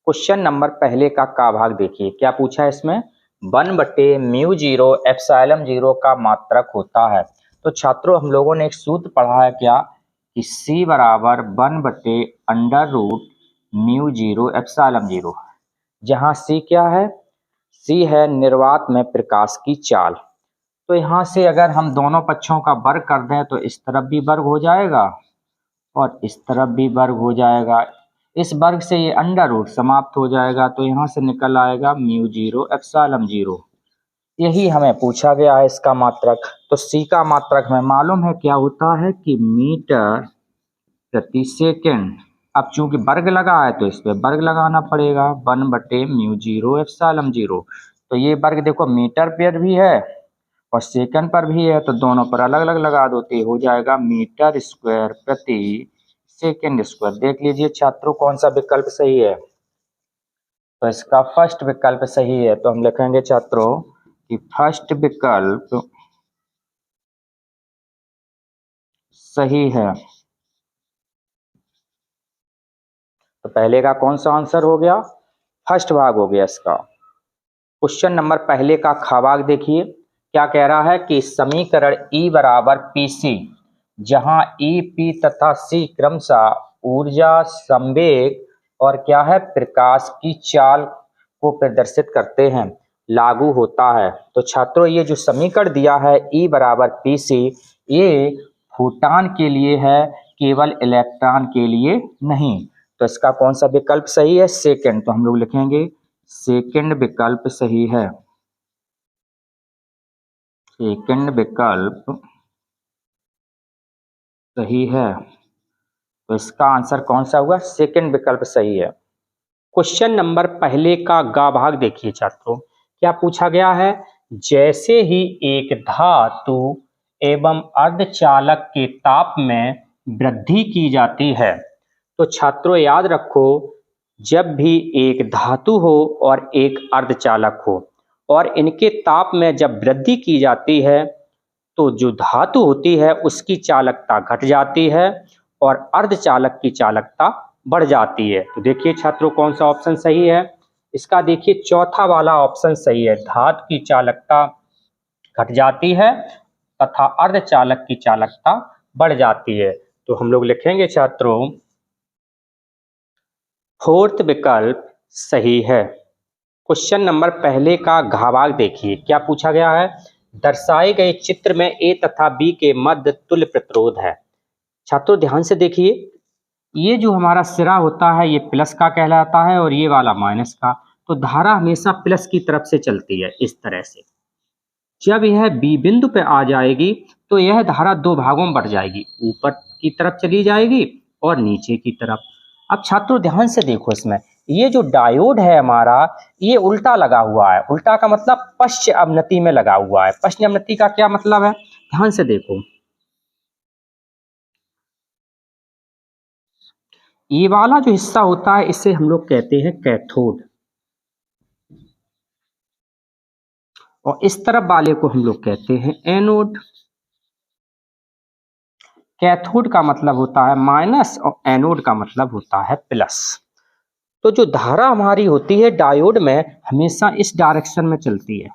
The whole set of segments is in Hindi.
क्वेश्चन नंबर पहले का भाग देखिए, क्या पूछा है इसमें। 1/μ0 एप्सिलॉन 0 का मात्रक होता है। तो छात्रों हम लोगों ने एक सूत्र पढ़ा है क्या कि C बराबर 1/√μ0 एप्सिलॉन 0, जहाँ C क्या है, C है निर्वात में प्रकाश की चाल। तो यहाँ से अगर हम दोनों पक्षों का वर्ग कर दें तो इस तरफ भी वर्ग हो जाएगा और इस तरफ भी वर्ग हो जाएगा। इस वर्ग से ये अंडर रूट समाप्त हो जाएगा, तो यहाँ से निकल आएगा μ0 एप्सिलॉन 0। यही हमें पूछा गया है इसका मात्रक। तो C का मात्रक हमें मालूम है क्या होता है कि मीटर प्रति सेकेंड। अब चूंकि वर्ग लगा है तो इस पे वर्ग लगाना पड़ेगा, 1/μ0 एप्सिलॉन 0। तो ये वर्ग देखो मीटर पर भी है और सेकंड पर भी है, तो दोनों पर अलग अलग लगा दो तो हो जाएगा मीटर स्क्वायर प्रति सेकंड स्क्वायर। देख लीजिए छात्रों कौन सा विकल्प सही है। तो इसका फर्स्ट विकल्प सही है। तो हम लिखेंगे छात्रों कि फर्स्ट विकल्प सही है। तो पहले का कौन सा आंसर हो गया, फर्स्ट भाग हो गया इसका। क्वेश्चन नंबर पहले का ख भाग देखिए, क्या कह रहा है कि समीकरण E बराबर PC, जहां E, P तथा C क्रमशः ऊर्जा, संवेग और क्या है प्रकाश की चाल को प्रदर्शित करते हैं, लागू होता है। तो छात्रों ये जो समीकरण दिया है E बराबर PC, ये फोटॉन के लिए है, केवल इलेक्ट्रॉन के लिए नहीं। तो इसका कौन सा विकल्प सही है, सेकंड। तो हम लोग लिखेंगे सेकंड विकल्प सही है। सेकंड विकल्प सही है। तो इसका आंसर कौन सा हुआ, सेकंड विकल्प सही है। क्वेश्चन नंबर पहले का ग भाग देखिए छात्रों, क्या पूछा गया है। जैसे ही एक धातु एवं अर्धचालक के ताप में वृद्धि की जाती है, तो छात्रों याद रखो जब भी एक धातु हो और एक अर्धचालक हो और इनके ताप में जब वृद्धि की जाती है तो जो धातु होती है उसकी चालकता घट जाती है और अर्धचालक की चालकता बढ़ जाती है। तो देखिए छात्रों कौन सा ऑप्शन सही है। इसका देखिए चौथा वाला ऑप्शन सही है, धातु की चालकता घट जाती है तथा अर्धचालक की चालकता बढ़ जाती है। तो हम लोग लिखेंगे छात्रों फोर्थ विकल्प सही है। क्वेश्चन नंबर पहले का घ भाग देखिए, क्या पूछा गया है। दर्शाए गए चित्र में A तथा B के मध्य तुल्य प्रतिरोध है। छात्रों ध्यान से देखिए, ये जो हमारा सिरा होता है ये प्लस का कहलाता है और ये वाला माइनस का। तो धारा हमेशा प्लस की तरफ से चलती है इस तरह से। जब यह B बिंदु पे आ जाएगी तो यह धारा दो भागों में बढ़ जाएगी, ऊपर की तरफ चली जाएगी और नीचे की तरफ। अब छात्रों ध्यान से देखो, इसमें ये जो डायोड है हमारा ये उल्टा लगा हुआ है। उल्टा का मतलब पश्च अवनति में लगा हुआ है। पश्च अवनति का क्या मतलब है, ध्यान से देखो। ये वाला जो हिस्सा होता है इसे हम लोग कहते हैं कैथोड और इस तरफ वाले को हम लोग कहते हैं एनोड। कैथोड का मतलब होता है माइनस और एनोड का मतलब होता है प्लस। तो जो धारा हमारी होती है डायोड में हमेशा इस डायरेक्शन में चलती है,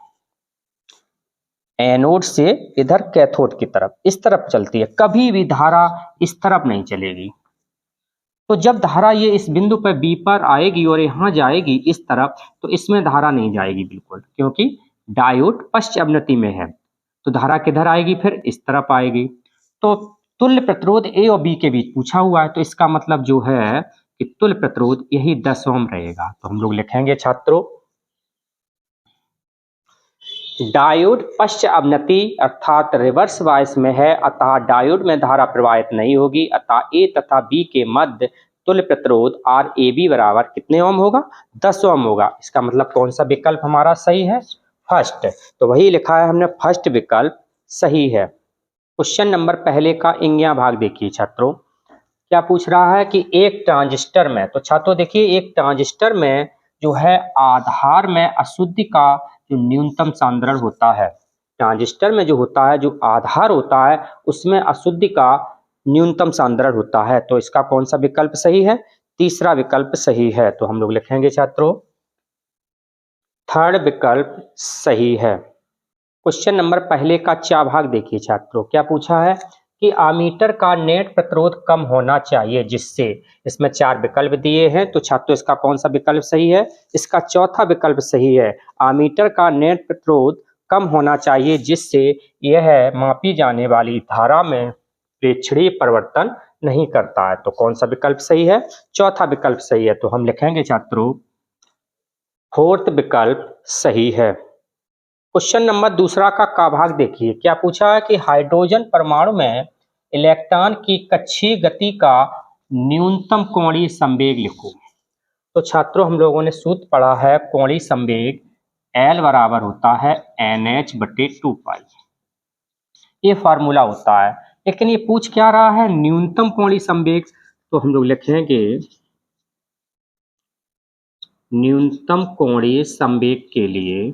एनोड से इधर कैथोड की तरफ इस तरफ चलती है, कभी भी धारा इस तरफ नहीं चलेगी। तो जब धारा ये इस बिंदु पर बी पर आएगी और यहाँ जाएगी इस तरफ, तो इसमें धारा नहीं जाएगी बिल्कुल, क्योंकि डायोड पश्च अवनति में है। तो धारा किधर आएगी, फिर इस तरफ आएगी। तो तुल्य प्रतिरोध ए और बी के बीच पूछा हुआ है, तो इसका मतलब जो है कि तुल्य प्रतिरोध यही 10 ओम रहेगा। तो हम लोग लिखेंगे छात्रों डायोड पश्च अवनति अर्थात रिवर्स वाइस में है, अतः डायोड में धारा प्रवाहित नहीं होगी, अतः ए तथा बी के मध्य तुल्य प्रतिरोध आर ए बी बराबर कितने ओम होगा, 10 ओम होगा। इसका मतलब कौन सा विकल्प हमारा सही है, फर्स्ट। तो वही लिखा है हमने, फर्स्ट विकल्प सही है। क्वेश्चन नंबर पहले का इंग्या भाग देखिए छात्रों, क्या पूछ रहा है कि एक ट्रांजिस्टर में। तो छात्रों देखिए एक ट्रांजिस्टर में जो है आधार में अशुद्धि का जो न्यूनतम सांद्रण होता है, ट्रांजिस्टर में जो होता है जो आधार होता है उसमें अशुद्धि का न्यूनतम सांद्रण होता है। तो इसका कौन सा विकल्प सही है, तीसरा विकल्प सही है। तो हम लोग लिखेंगे छात्रों थर्ड विकल्प सही है। क्वेश्चन नंबर पहले का चा भाग देखिए छात्रों, क्या पूछा है कि आमीटर का नेट प्रतिरोध कम होना चाहिए जिससे, इसमें 4 विकल्प दिए हैं। तो छात्रों इसका कौन सा विकल्प सही है? इसका चौथा विकल्प सही है। आमीटर का नेट प्रतिरोध कम होना चाहिए जिससे यह मापी जाने वाली धारा में प्रेक्षणीय परिवर्तन नहीं करता है। तो कौन सा विकल्प सही है? चौथा विकल्प सही है। तो हम लिखेंगे छात्रों फोर्थ विकल्प सही है। क्वेश्चन नंबर दूसरा का भाग देखिए, क्या पूछा है कि हाइड्रोजन परमाणु में इलेक्ट्रॉन की कक्षीय गति का न्यूनतम कोणीय संवेग लिखो। तो छात्रों हम लोगों ने सूत्र पढ़ा है कोणीय संवेग L बराबर होता है NH/2π, ये फार्मूला होता है। लेकिन ये पूछ क्या रहा है? न्यूनतम कोणीय संवेग। तो हम लोग लिखेंगे न्यूनतम कोणीय संवेग के लिए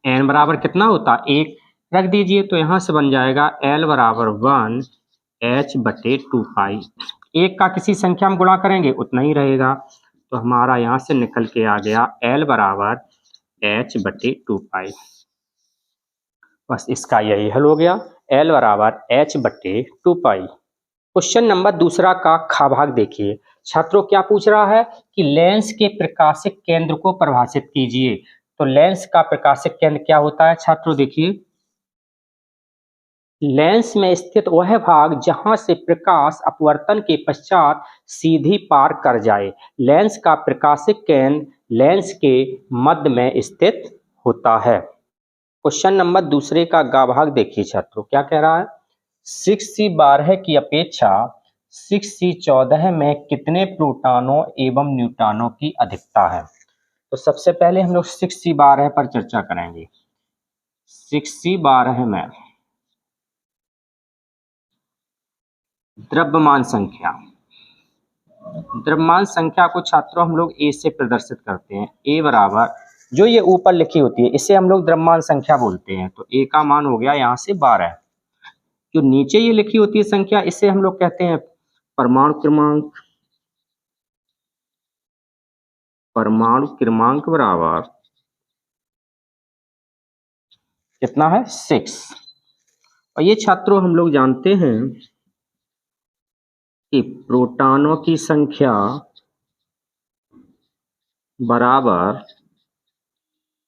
n बराबर कितना होता है? 1 रख दीजिए। तो यहाँ से बन जाएगा L बराबर 1H/2π। 1 का किसी संख्या में गुणा करेंगे उतना ही रहेगा। तो हमारा यहाँ से निकल के आ गया L बराबर H/2π। बस इसका यही हल हो गया, L बराबर H/2π। क्वेश्चन नंबर दूसरा का खा भाग देखिए छात्रों, क्या पूछ रहा है कि लेंस के प्रकाशिक केंद्र को परिभाषित कीजिए। तो लेंस का प्रकाशिक केंद्र क्या होता है छात्रों? देखिए लेंस में स्थित वह भाग जहां से प्रकाश अपवर्तन के पश्चात सीधी पार कर जाए। लेंस का प्रकाशिक केंद्र लेंस के मध्य में स्थित होता है। क्वेश्चन नंबर दूसरे का गा भाग देखिए छात्रों, क्या कह रहा है? 6C12 की अपेक्षा 6C14 में कितने प्रोटॉनों एवं न्यूट्रॉनों की अधिकता है? तो सबसे पहले हम लोग 6C12 पर चर्चा करेंगे। 6C12 में द्रव्यमान संख्या को छात्रों हम लोग ए से प्रदर्शित करते हैं। ए बराबर जो ये ऊपर लिखी होती है इसे हम लोग द्रव्यमान संख्या बोलते हैं। तो ए का मान हो गया यहाँ से 12। जो नीचे ये लिखी होती है संख्या इसे हम लोग कहते हैं परमाणु क्रमांक। परमाणु क्रमांक बराबर कितना है? 6। और ये छात्रों हम लोग जानते हैं कि प्रोटॉनों की संख्या बराबर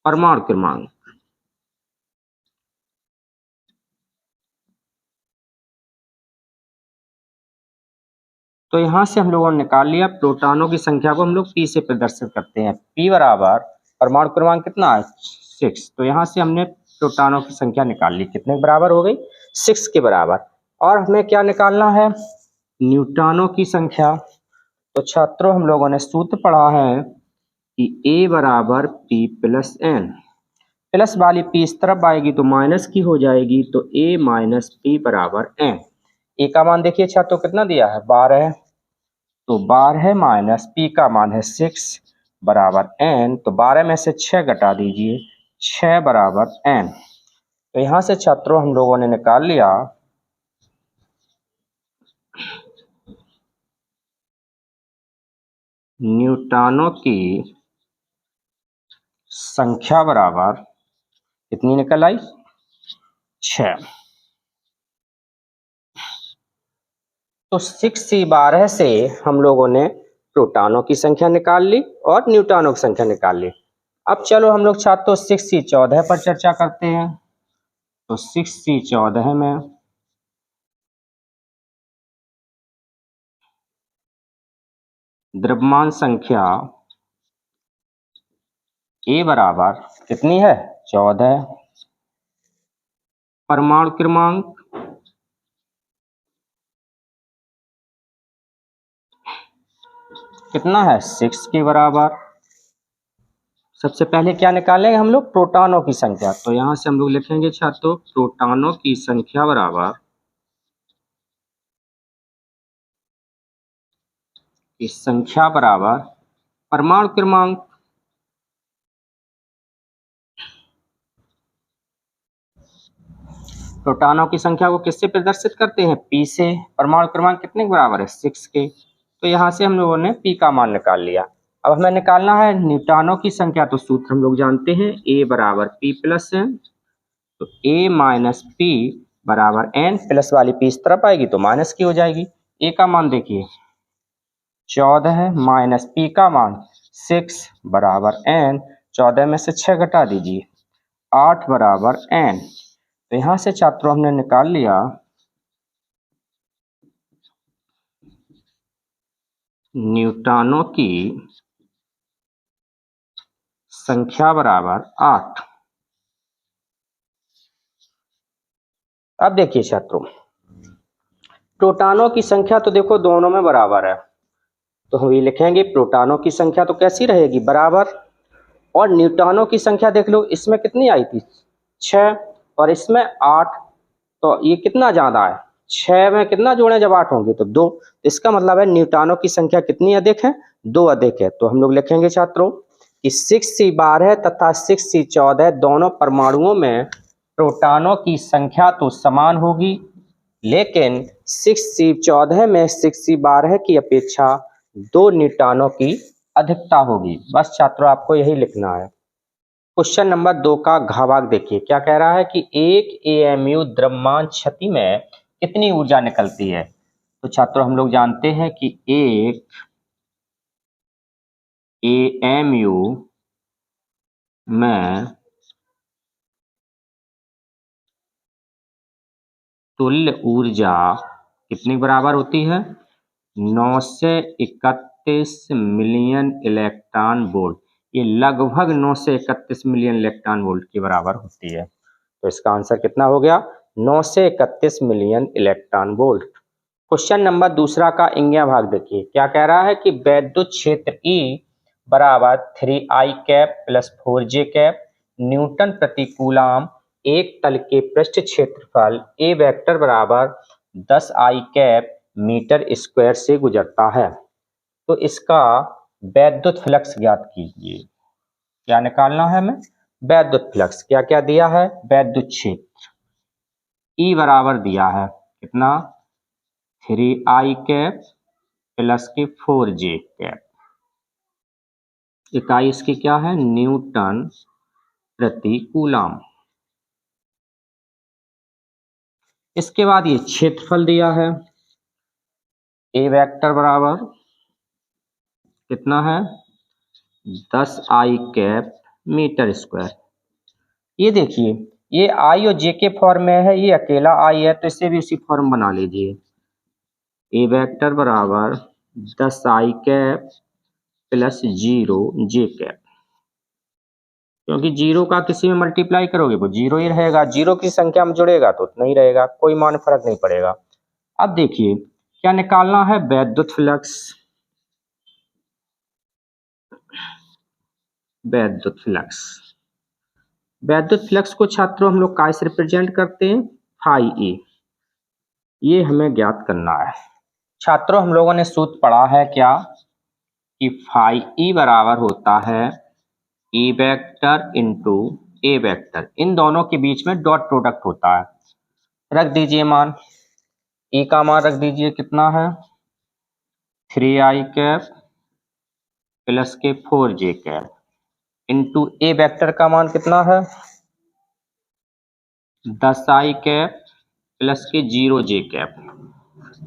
परमाणु क्रमांक। तो यहां से हम लोगों ने निकाल लिया प्रोटॉनों की संख्या को हम लोग पी से प्रदर्शित करते हैं। पी बराबर परमाणु क्रमांक कितना है? 6। तो यहां से हमने प्रोटॉनों की संख्या निकाल ली, कितने के बराबर हो गई? 6 के बराबर। और हमें क्या निकालना है? न्यूट्रॉनों की संख्या। तो छात्रों हम लोगों ने सूत्र पढ़ा है कि A बराबर P+N। प्लस वाली P इस तरफ आएगी तो माइनस की हो जाएगी, तो A माइनस P बराबर N। ए का मान देखिए छात्रों कितना दिया है? 12। तो 12 माइनस P का मान है 6 बराबर N। तो 12 में से 6 घटा दीजिए, 6 बराबर N। तो यहां से छात्रों हम लोगों ने निकाल लिया न्यूट्रॉनों की संख्या बराबर कितनी निकल आई? 6। तो 6C12 से हम लोगों ने प्रोटॉनों की संख्या निकाल ली और न्यूट्रॉनों की संख्या निकाल ली। अब चलो हम लोग छात्रों 6C14 पर चर्चा करते हैं। तो 6C14 में द्रव्यमान संख्या ए बराबर कितनी है? 14। परमाणु क्रमांक कितना है? 6 के बराबर। सबसे पहले क्या निकालेंगे हम लोग? प्रोटॉनों की संख्या। तो यहां से हम लोग लिखेंगे छात्रों प्रोटॉनों की संख्या बराबर इस संख्या बराबर परमाणु क्रमांक। प्रोटॉनों की संख्या को किससे प्रदर्शित करते हैं? पी से। परमाणु क्रमांक कितने के बराबर है? 6 के। तो यहाँ से हम लोगों ने पी का मान निकाल लिया। अब हमें निकालना है न्यूट्रॉनों की संख्या, तो सूत्र हम लोग जानते हैं, ए बराबर पी प्लस एन। तो ए माइनस पी बराबर एन, प्लस वाली पी इस तरफ आएगी तो माइनस की हो जाएगी। ए का मान देखिए 14 है, माइनस पी का मान 6 बराबर एन। 14 में से 6 घटा दीजिए, 8 बराबर एन। तो यहां से छात्रों हमने निकाल लिया न्यूट्रॉनों की संख्या बराबर 8। अब देखिए छात्रों, प्रोटॉनों की संख्या तो देखो दोनों में बराबर है, तो हम ये लिखेंगे प्रोटॉनों की संख्या तो कैसी रहेगी? बराबर। और न्यूट्रॉनों की संख्या देख लो, इसमें कितनी आई थी? 6 और इसमें 8, तो ये कितना ज्यादा है? 6 में कितना जोड़े जब 8 होंगे तो 2। इसका मतलब है न्यूट्रॉनों की संख्या कितनी अधिक है? 2 अधिक है। तो हम लोग लिखेंगे छात्रों कि 6C12 तथा 6C14 दोनों परमाणुओं में प्रोटॉनों की संख्या तो समान होगी, लेकिन 6C14 में 6C12 की अपेक्षा 2 न्यूट्रॉनों की अधिकता होगी। बस छात्रों आपको यही लिखना है। क्वेश्चन नंबर 2 का घ भाग देखिए, क्या कह रहा है कि एक एएमयू द्रव्यमान छति में कितनी ऊर्जा निकलती है? तो छात्रों हम लोग जानते हैं कि एक एएमयू में तुल्य ऊर्जा कितनी बराबर होती है? 931 मिलियन इलेक्ट्रॉन वोल्ट। ये लगभग 931 मिलियन इलेक्ट्रॉन वोल्ट के बराबर होती है। तो इसका आंसर कितना हो गया? 931 million electron volt. Question number 2 का इंग्या भाग देखिए, क्या कह रहा है कि वैद्युत क्षेत्र E बराबर 3I cap plus 4J cap Newton प्रति कूलाम एक तल के पृष्ठ क्षेत्रफल ए वेक्टर बराबर 10I कैप मीटर स्क्वायर से गुजरता है। तो इसका वैद्युत फ्लक्स ज्ञात कीजिए। क्या निकालना है हमें? वैद्युत फ्लक्स। क्या क्या दिया है? वैद्युत क्षेत्र E बराबर दिया है कितना? 3I कैप प्लस के 4J कैप। इकाई इसकी क्या है? न्यूटन प्रति कूलाम। इसके बाद ये क्षेत्रफल दिया है, ए वेक्टर बराबर कितना है? 10I cap metre square. ये देखिए, ये आई और जे के फॉर्म में है, ये अकेला आई है, तो इसे भी उसी फॉर्म बना लीजिए। ए वेक्टर बराबर 10I cap plus 0J cap, क्योंकि 0 का किसी में मल्टीप्लाई करोगे वो 0 ही रहेगा, 0 की संख्या में जुड़ेगा तो उतना ही रहेगा, कोई मान फर्क नहीं पड़ेगा। अब देखिए क्या निकालना है? वैद्युत फ्लक्स। वैद्युत फ्लक्स, वैद्युत फ्लक्स को छात्रों हम लोग काय से रिप्रेजेंट करते हैं? फाई ए। ये हमें ज्ञात करना है। छात्रों हम लोगों ने सूत्र पढ़ा है क्या कि फाई ई बराबर होता है ई वेक्टर इंटू ए वेक्टर, इन दोनों के बीच में डॉट प्रोडक्ट होता है। रख दीजिए मान, ई का मान रख दीजिए कितना है? 3I कैप प्लस के 4J कैप इंटू ए वेक्टर का मान कितना है? 10I कैप प्लस के 0J कैप।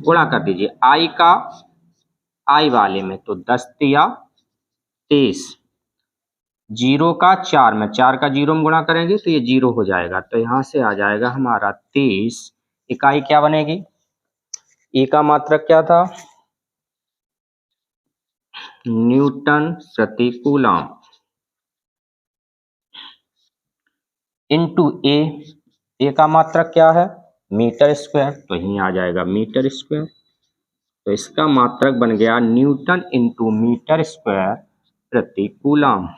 गुणा कर दीजिए आई का आई वाले में, तो 10 तिया 23, 0 का 4 में, 4 का 0 में गुणा करेंगे तो ये 0 हो जाएगा, तो यहाँ से आ जाएगा हमारा 23। इकाई क्या बनेगी? ई का मात्रक क्या था? न्यूटन प्रति कूलाम इंटू ए का मात्रक क्या है? मीटर स्क्वायर, तो यहीं आ जाएगा मीटर स्क्वायर। तो इसका मात्रक बन गया न्यूटन इंटू मीटर स्क्वायर प्रति कूलाम।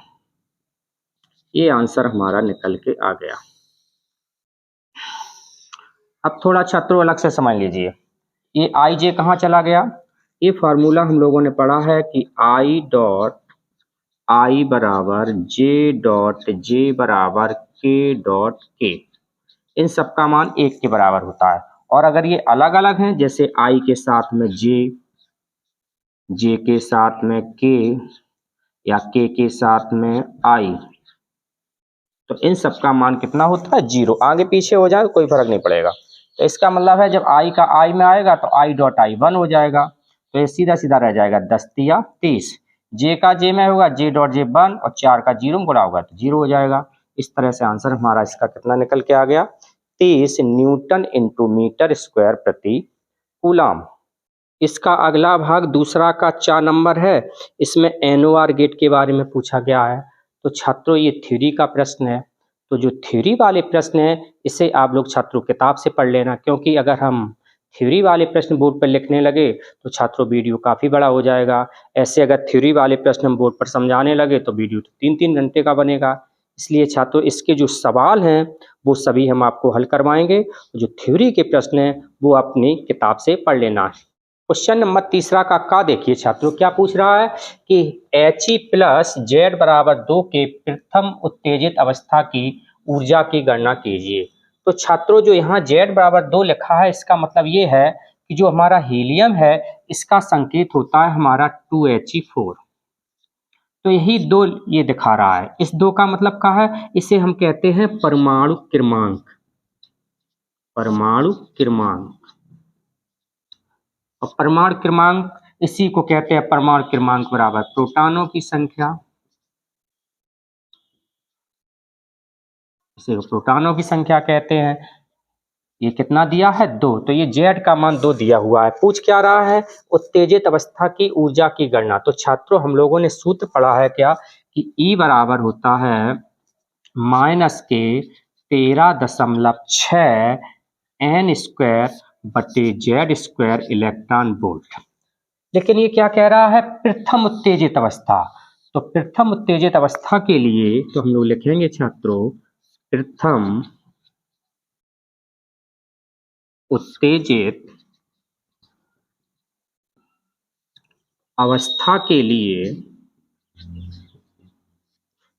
ये आंसर हमारा निकल के आ गया। अब थोड़ा छात्रों अलग से समझ लीजिए, ये आई जे कहाँ चला गया? ये फार्मूला हम लोगों ने पढ़ा है कि आई डॉट आई बराबर जे डॉट जे बराबर के डॉट के। इन सब का मान 1 के बराबर होता है। और अगर ये अलग अलग हैं, जैसे i के साथ में j के साथ में k या k के साथ में i, तो इन सब का मान कितना होता है 0। आगे पीछे हो जाए कोई फर्क नहीं पड़ेगा। तो इसका मतलब है जब i का i में आएगा तो i डॉट i 1 हो जाएगा, तो ये सीधा सीधा रह जाएगा 10 तिया 30। j का j में होगा j डॉट j 1 और 4 का 0 में गुणा होगा तो 0 हो जाएगा। इस तरह से आंसर हमारा इसका कितना निकल के आ गया 30 न्यूटन इंटू मीटर स्क्वायर प्रति कूलाम। इसका अगला भाग दूसरा का 4 नंबर है। इसमें NOR गेट के बारे में पूछा गया है। तो छात्रों ये थ्योरी का प्रश्न है, तो जो थ्योरी वाले प्रश्न है इसे आप लोग छात्रों किताब से पढ़ लेना, क्योंकि अगर हम थ्योरी वाले प्रश्न बोर्ड पर लिखने लगे तो छात्रों वीडियो काफ़ी बड़ा हो जाएगा। ऐसे अगर थ्योरी वाले प्रश्न हम बोर्ड पर समझाने लगे तो वीडियो तो 3-3 घंटे का बनेगा। इसलिए छात्रों इसके जो सवाल हैं वो सभी हम आपको हल करवाएंगे। जो थ्योरी के प्रश्न हैं वो अपनी किताब से पढ़ लेना है। क्वेश्चन नंबर तीसरा का देखिए छात्रों क्या पूछ रहा है कि He प्लस जेड बराबर 2 के प्रथम उत्तेजित अवस्था की ऊर्जा की गणना कीजिए। तो छात्रों जो यहाँ Z बराबर 2 लिखा है इसका मतलब ये है कि जो हमारा हीलियम है इसका संकेत होता है हमारा 2He4। तो यही 2 ये दिखा रहा है। इस 2 का मतलब क्या है, इसे हम कहते हैं परमाणु क्रमांक। परमाणु क्रमांक और परमाणु क्रमांक इसी को कहते हैं परमाणु क्रमांक बराबर प्रोटॉनों की संख्या। इसे प्रोटॉनों की संख्या कहते हैं। ये कितना दिया है 2, तो ये Z का मान 2 दिया हुआ है। पूछ क्या रहा है उत्तेजित अवस्था की ऊर्जा की गणना। तो छात्रों हम लोगों ने सूत्र पढ़ा है क्या कि E बराबर होता है माइनस के 13.6 n स्क्वायर बटे Z स्क्वायर इलेक्ट्रॉन वोल्ट। लेकिन ये क्या कह रहा है प्रथम उत्तेजित अवस्था। तो प्रथम उत्तेजित अवस्था के लिए तो हम लोग लिखेंगे छात्रों प्रथम उत्तेजित अवस्था के लिए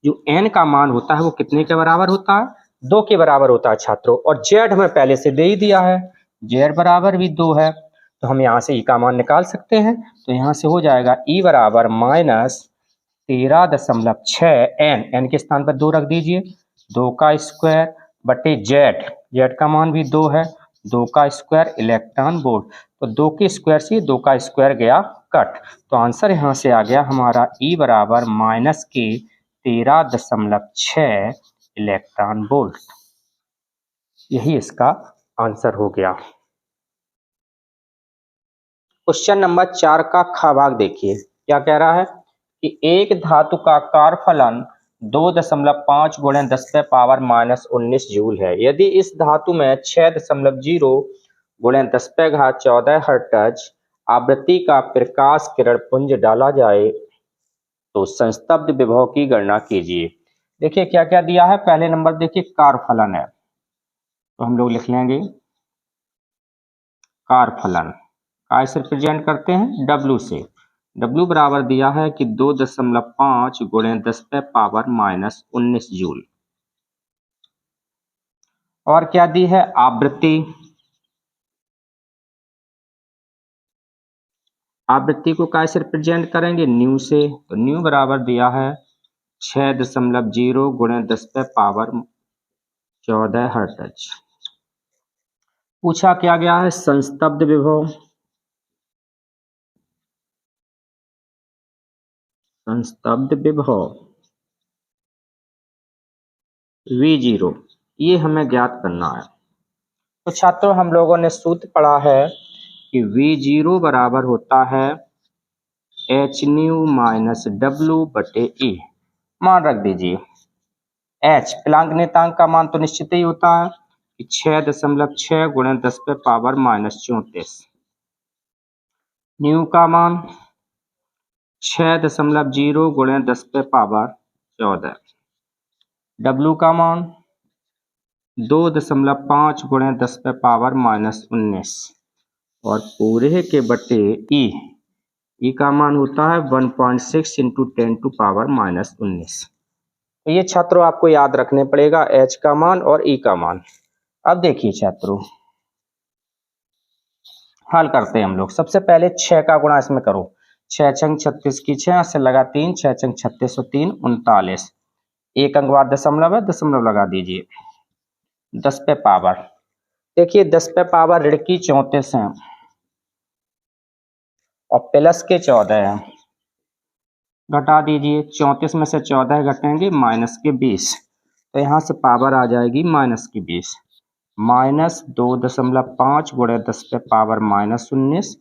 जो n का मान होता है वो कितने के बराबर होता है 2 के बराबर होता है छात्रों। और Z हमें पहले से दे ही दिया है, Z बराबर भी 2 है, तो हम यहाँ से E का मान निकाल सकते हैं। तो यहाँ से हो जाएगा E बराबर माइनस 13.6 n के स्थान पर 2 रख दीजिए, 2 का स्क्वायर बटे Z का मान भी 2 है, 2 का स्क्वायर इलेक्ट्रॉन वोल्ट। तो 2 के स्क्वायर से 2 का स्क्वायर गया कट, तो आंसर यहाँ से आ गया हमारा E बराबर माइनस के 13.6 इलेक्ट्रॉन वोल्ट। यही इसका आंसर हो गया। क्वेश्चन नंबर 4 का ख भाग देखिए क्या कह रहा है कि एक धातु का कारफलन 2.5 गुणे 10⁻⁻19 जूल है। यदि इस धातु में 6.0 गुणे 10⁻14 हर्ट्ज आवृत्ति का प्रकाश किरण पुंज डाला जाए तो संस्तब्ध विभव की गणना कीजिए। देखिए क्या क्या दिया है। पहले नंबर देखिए कारफलन है, तो हम लोग लिख लेंगे कारफलन का इसे रिप्रेजेंट करते हैं W से। W बराबर दिया है कि 2.5 गुणे 10⁻⁻19 जूल। और क्या दी है आवृत्ति। आवृत्ति को कैसे रिप्रेजेंट करेंगे न्यू से, तो न्यू बराबर दिया है 6.0 गुणे 10⁻14 हर्ट्ज। पूछा क्या गया है संस्तब्ध विभव। संस्तब्ध विभव V0 ये हमें ज्ञात करना है। तो छात्रों हम लोगों ने सूत्र पढ़ा है कि V0 बराबर होता है h न्यू माइनस W बटे E। मान रख दीजिए H प्लांक नियतांक का मान तो निश्चित ही होता है कि 6.6 गुणे 10⁻⁻34। न्यू का मान 6.0 गुणे 10⁻14। W का मान 2.5 गुणे 10⁻⁻19 और पूरे के बटे E का मान होता है 1.6 इंटू 10⁻⁻19। तो ये छात्रों आपको याद रखने पड़ेगा H का मान और E का मान। अब देखिए छात्रों, हल करते हैं हम लोग। सबसे पहले 6 का गुणा इसमें करो। 6 छंग 36 की 6 से लगा 3, 6 छंग 36 और 3 39। एक अंक बाद दशमलव है, दशमलव लगा दीजिए। 10 पे पावर, देखिए 10 पे पावर ऋण की 34 है और प्लस के 14 है। घटा दीजिए, 34 में से 14 घटेंगे माइनस के 20, तो यहाँ से पावर आ जाएगी माइनस की 20। -2.5 गुणे 10 पे पावर -19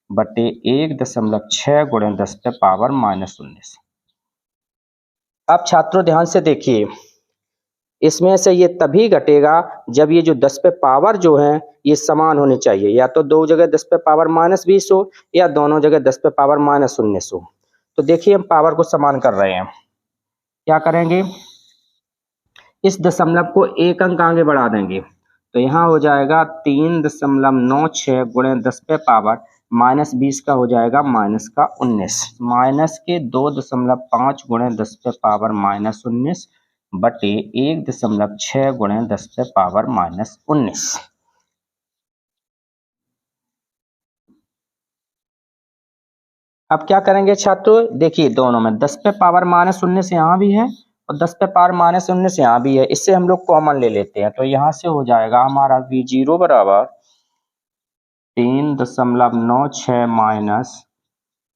बटे 1.6 गुणे 10 पे पावर -19। अब छात्रों ध्यान से देखिए, इसमें से ये तभी घटेगा जब ये जो 10 पे पावर जो है ये समान होनी चाहिए, या तो दो जगह 10 पे पावर -20 हो या दोनों जगह 10 पे पावर -19 हो। तो देखिए हम पावर को समान कर रहे हैं। क्या करेंगे, इस दशमलव को एक अंक आगे बढ़ा देंगे, तो यहाँ हो जाएगा 3.96 गुणे 10 पे पावर -20 का हो जाएगा माइनस का 19, माइनस के 2.5 गुणे 10 पे पावर -19 बटे 1.6 गुणे 10 पे पावर -19। अब क्या करेंगे छात्रों, देखिए दोनों में 10 पे पावर -19 यहाँ भी है और 10 पे पावर -19 यहाँ भी है, इससे हम लोग कॉमन ले लेते हैं। तो यहाँ से हो जाएगा हमारा V0 बराबर 3.96 माइनस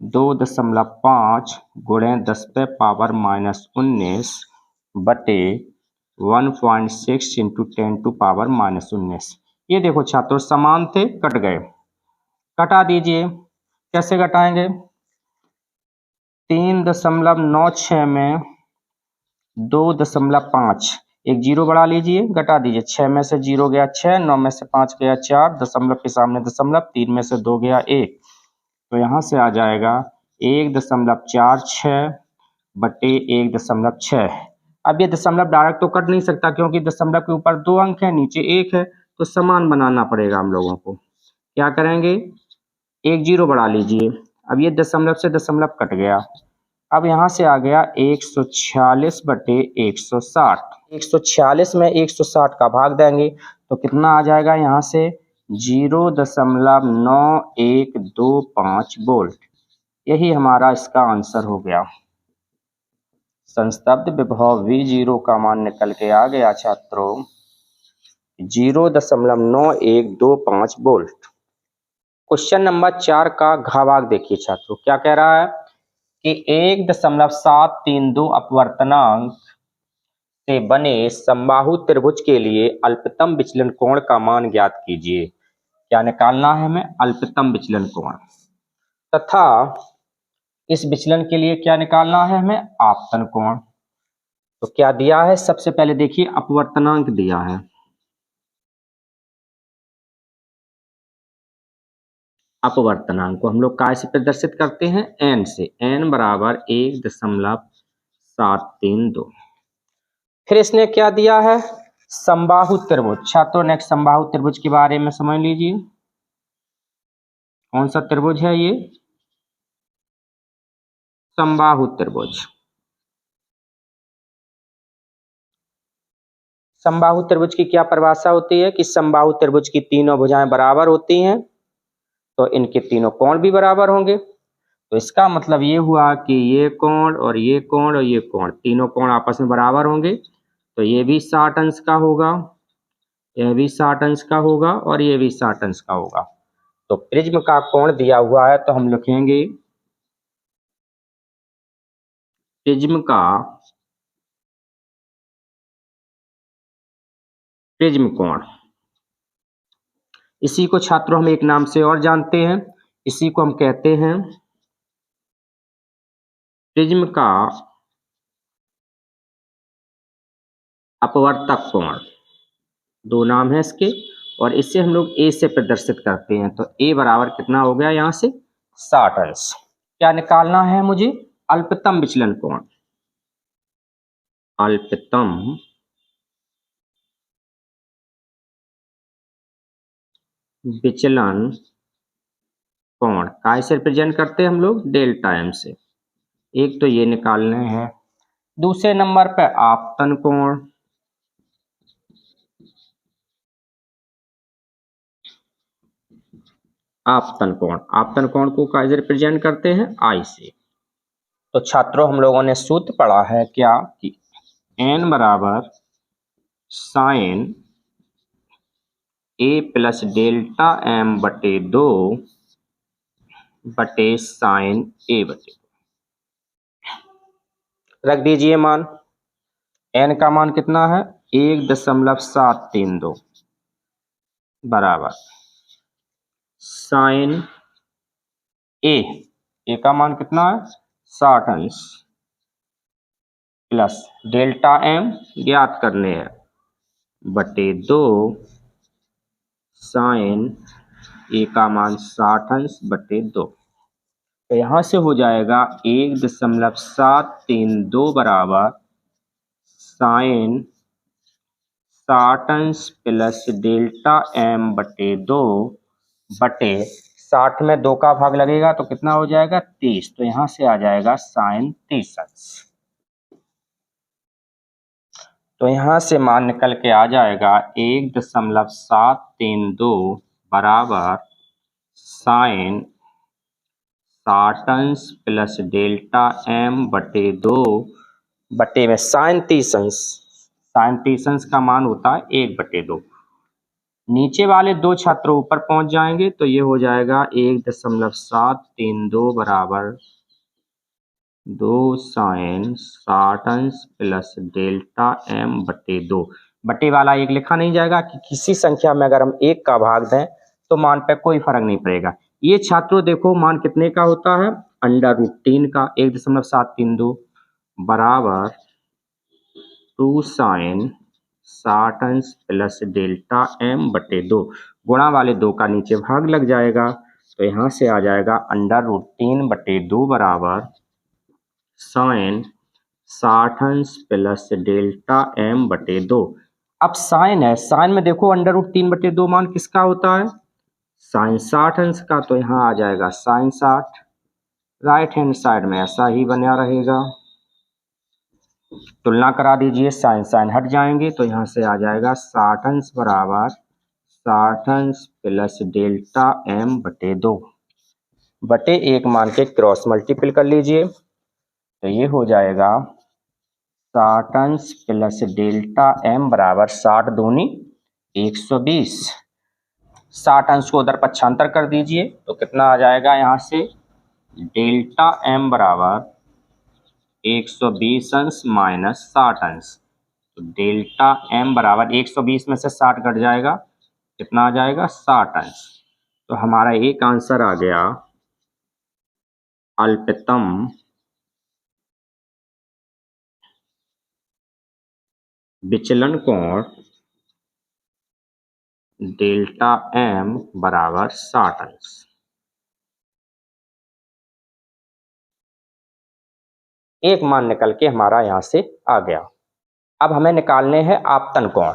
2.5 गुणे 10 पे पावर -19 बटे 1.6 इंटू 10 टू पावर -19। ये देखो छात्रों समान थे, कट गए। घटा दीजिए, कैसे घटाएंगे, 3.96 में 2.5, एक जीरो बढ़ा लीजिए, घटा दीजिए। 6 में से 0 गया 6, 9 में से 5 गया 4, दशमलव के सामने दशमलव, 3 में से 2 गया 1, तो यहाँ से आ जाएगा 1.46 बटे 1.6। अब ये दशमलव डायरेक्ट तो कट नहीं सकता क्योंकि दशमलव के ऊपर 2 अंक है, नीचे 1 है, तो समान बनाना पड़ेगा हम लोगों को। क्या करेंगे, एक जीरो बढ़ा लीजिए। अब ये दशमलव से दशमलव कट गया, अब यहाँ से आ गया 146 बटे 160। 146 में 160 का भाग देंगे तो कितना आ जाएगा, यहाँ से 0.9125 वोल्ट। यही हमारा इसका आंसर हो गया। संस्तब्ध विभव V0 का मान निकल के आ गया छात्रों 0.9125 वोल्ट। क्वेश्चन नंबर 4 का घ भाग देखिए छात्रों, क्या कह रहा है कि 1.732 अपवर्तनांक से बने समबाहु त्रिभुज के लिए अल्पतम विचलन कोण का मान ज्ञात कीजिए। क्या निकालना है हमें, अल्पतम विचलन कोण, तथा इस विचलन के लिए क्या निकालना है हमें, आपतन कोण। तो क्या दिया है, सबसे पहले देखिए अपवर्तनांक दिया है। अपवर्तनांक को हम लोग काय से प्रदर्शित करते हैं, n से, n बराबर 1.732। फिर इसने क्या दिया है, समबाहु त्रिभुज। छात्रों नेक्स्ट समबाहु त्रिभुज के बारे में समझ लीजिए, कौन सा त्रिभुज है ये, समबाहु त्रिभुज। समबाहु त्रिभुज की क्या परिभाषा होती है कि समबाहु त्रिभुज की तीनों भुजाएं बराबर होती हैं तो इनके तीनों कोण भी बराबर होंगे। तो इसका मतलब ये हुआ कि ये कोण और ये कोण और ये कोण, तीनों कोण आपस में बराबर होंगे। तो ये भी 60 अंश का होगा, यह भी 60 अंश का होगा और ये भी 60 अंश का होगा। तो प्रिज्म का कोण दिया हुआ है तो हम लिखेंगे प्रिज्म का प्रिज्म कोण। इसी को छात्रों हम एक नाम से और जानते हैं, इसी को हम कहते हैं प्रिज्म का अपवर्तक कोण। दो नाम है इसके और इससे हम लोग ए से प्रदर्शित करते हैं। तो ए बराबर कितना हो गया, यहाँ से 60 अंश। क्या निकालना है मुझे, अल्पतम विचलन कोण। अल्पतम विचलन कोण काय से रिप्रेजेंट करते हैं हम लोग, डेल्टा एम से। एक तो ये निकालने हैं। दूसरे नंबर पे आपतन कोण, आपतन कोण को कैसे रिप्रेजेंट करते हैं, आई से। तो छात्रों हम लोगों ने सूत्र पढ़ा है क्या कि n बराबर sine a plus delta m बटे 2 बटे साइन a बटे 2 रख दीजिए मान। n का मान कितना है 1.732 बराबर साइन ए का मान कितना है 60 अंश प्लस डेल्टा m ज्ञात करने हैं बटे 2 साइन ए का मान 60 अंश बटे 2। तो यहां से हो जाएगा 1.732 बराबर साइन 60 अंश प्लस डेल्टा m बटे 2 बटे 60 में 2 का भाग लगेगा तो कितना हो जाएगा 30। तो यहां से आ जाएगा साइन 30 अंश। तो यहां से मान निकल के आ जाएगा 1.732 बराबर साइन 60 अंश प्लस डेल्टा m बटे 2 बटे में साइन 30 अंश। साइन 30 अंश का मान होता है 1/2। नीचे वाले दो छात्रों ऊपर पहुंच जाएंगे तो ये हो जाएगा 1.732 बराबर 2 साइन 60 अंश प्लस डेल्टा m बटे 2। बटे वाला एक लिखा नहीं जाएगा कि किसी संख्या में अगर हम एक का भाग दें तो मान पे कोई फर्क नहीं पड़ेगा। ये छात्रों देखो मान कितने का होता है √3 का 1.732 बराबर 2 साइन 60 अंश प्लस डेल्टा m बटे 2। गुणा वाले 2 का नीचे भाग लग जाएगा तो यहाँ से आ जाएगा √3 बटे 2 बराबर साइन 60 अंश प्लस डेल्टा m बटे 2। अब साइन है, साइन में देखो √3 बटे 2 मान किसका होता है साइन 60 अंश का। तो यहाँ आ जाएगा साइन 60। राइट हैंड साइड में ऐसा ही बना रहेगा। तुलना करा दीजिए, साइन साइन हट जाएंगे तो यहाँ से आ जाएगा 60 अंश बराबर 60 अंश प्लस डेल्टा m बटे 2 बटे 1 मान के क्रॉस मल्टीपल कर लीजिए तो ये हो जाएगा 60 अंश प्लस डेल्टा m बराबर 60 दूनी 120। 60 अंश को उधर पक्षांतर कर दीजिए तो कितना आ जाएगा यहाँ से डेल्टा m बराबर 120 अंश माइनस 60 अंश। तो डेल्टा m बराबर 120 में से 60 घट जाएगा कितना आ जाएगा 60 अंश। तो हमारा एक आंसर आ गया अल्पतम विचलन कोण डेल्टा m बराबर 60 अंश। एक मान निकल के हमारा यहां से आ गया। अब हमें निकालने हैं आपतन कोण।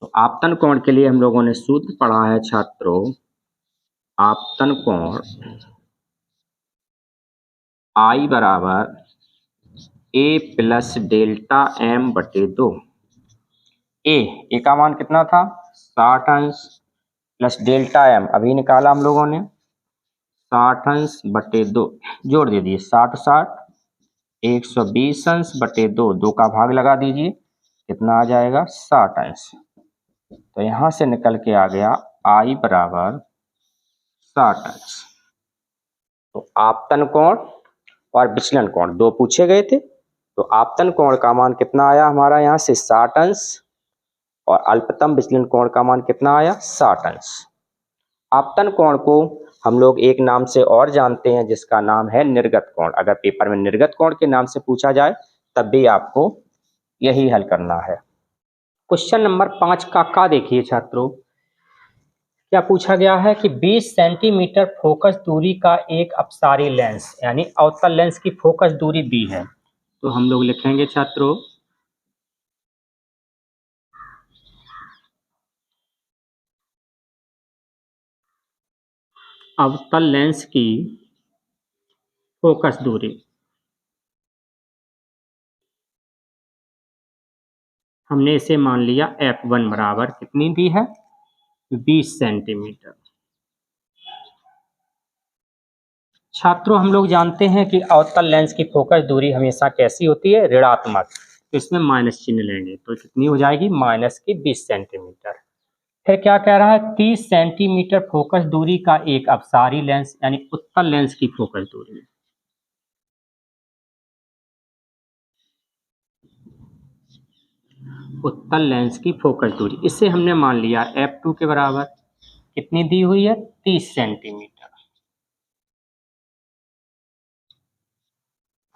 तो आपतन कोण के लिए हम लोगों ने सूत्र पढ़ा है छात्रों आपतन कोण I बराबर a प्लस डेल्टा m बटे 2। ए का मान कितना था 60 अंश प्लस डेल्टा m अभी निकाला हम लोगों ने 60 अंश बटे 2 जोड़ दे दिए 60 60 120 अंश बटे 2 2 का भाग लगा दीजिए कितना आ जाएगा 60 अंश। तो यहां से निकल के आ गया I बराबर 60 अंश। तो आपतन कोण और विचलन कोण दो पूछे गए थे। तो आपतन कोण का मान कितना आया हमारा यहाँ से 60 अंश और अल्पतम विचलन कोण का मान कितना आया 60 अंश। आपतन कोण को हम लोग एक नाम से और जानते हैं जिसका नाम है निर्गत कोण। अगर पेपर में निर्गत कोण के नाम से पूछा जाए तब भी आपको यही हल करना है। क्वेश्चन नंबर 5 का देखिए छात्रों, क्या पूछा गया है कि 20 सेंटीमीटर फोकस दूरी का एक अपसारी लेंस यानी अवतल लेंस की फोकस दूरी दी है। तो हम लोग लिखेंगे छात्रों अवतल लेंस की फोकस दूरी हमने इसे मान लिया f1 बराबर कितनी दी है 20 सेंटीमीटर। छात्रों हम लोग जानते हैं कि अवतल लेंस की फोकस दूरी हमेशा कैसी होती है, ऋणात्मक। तो इसमें माइनस चिन्ह लेंगे तो कितनी हो जाएगी, माइनस की 20 सेंटीमीटर। फिर क्या कह रहा है, 30 सेंटीमीटर फोकस दूरी का एक अपसारी लेंस यानी उत्तल लेंस की फोकस दूरी। उत्तल लेंस की फोकस दूरी इसे हमने मान लिया f2 के बराबर, कितनी दी हुई है, 30 सेंटीमीटर।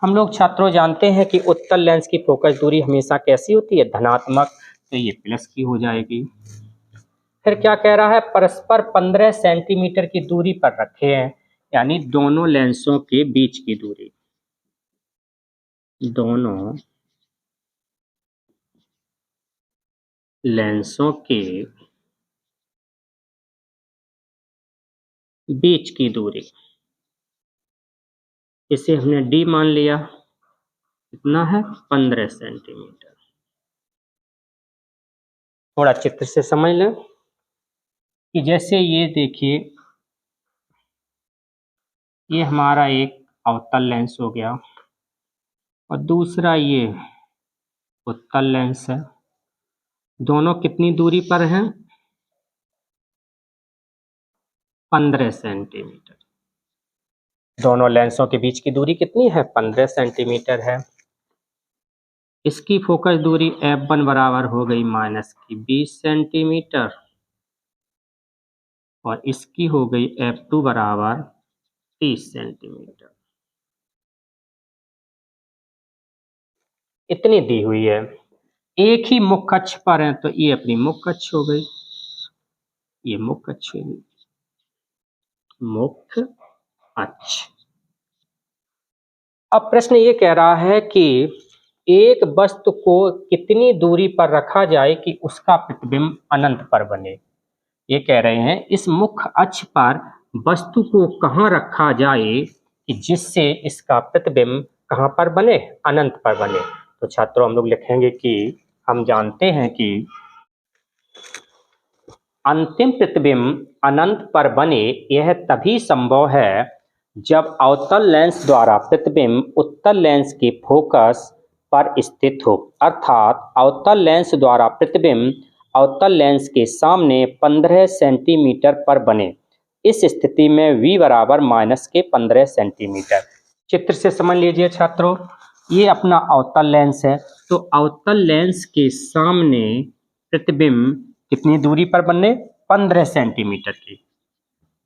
हम लोग छात्रों जानते हैं कि उत्तल लेंस की फोकस दूरी हमेशा कैसी होती है, धनात्मक। तो ये प्लस की हो जाएगी। फिर क्या कह रहा है, परस्पर 15 सेंटीमीटर की दूरी पर रखे हैं, यानी दोनों लेंसों के बीच की दूरी, दोनों लेंसों के बीच की दूरी, इसे हमने d मान लिया, कितना है, 15 सेंटीमीटर। थोड़ा चित्र से समझ लें कि जैसे ये देखिए, ये हमारा एक अवतल लेंस हो गया और दूसरा ये उत्तल लेंस है। दोनों कितनी दूरी पर हैं, 15 सेंटीमीटर। दोनों लेंसों के बीच की दूरी कितनी है, 15 सेंटीमीटर है। इसकी फोकस दूरी f1 बराबर हो गई माइनस की 20 सेंटीमीटर और इसकी हो गई f2 बराबर 30 सेंटीमीटर। इतनी दी हुई है। एक ही मुख्य अक्ष पर है तो ये अपनी मुख्य अक्ष हो गई, ये मुख्य अक्ष हुई, मुख्य अक्ष। अब प्रश्न ये कह रहा है कि एक वस्तु को कितनी दूरी पर रखा जाए कि उसका प्रतिबिंब अनंत पर बने। ये कह रहे हैं इस मुख्य अक्ष पर वस्तु को कहाँ रखा जाए कि जिससे इसका प्रतिबिंब कहाँ पर बने, अनंत पर बने। तो छात्रों हम लोग लिखेंगे कि हम जानते हैं कि अंतिम प्रतिबिंब अनंत पर बने यह तभी संभव है जब अवतल लेंस द्वारा प्रतिबिंब उत्तल लेंस के फोकस पर स्थित हो, अर्थात अवतल लेंस द्वारा प्रतिबिंब अवतल लेंस के सामने 15 सेंटीमीटर पर बने। इस स्थिति में v बराबर माइनस के 15 सेंटीमीटर। चित्र से समझ लीजिए छात्रों, ये अपना अवतल लेंस है तो अवतल लेंस के सामने प्रतिबिंब कितनी दूरी पर बने, 15 सेंटीमीटर की।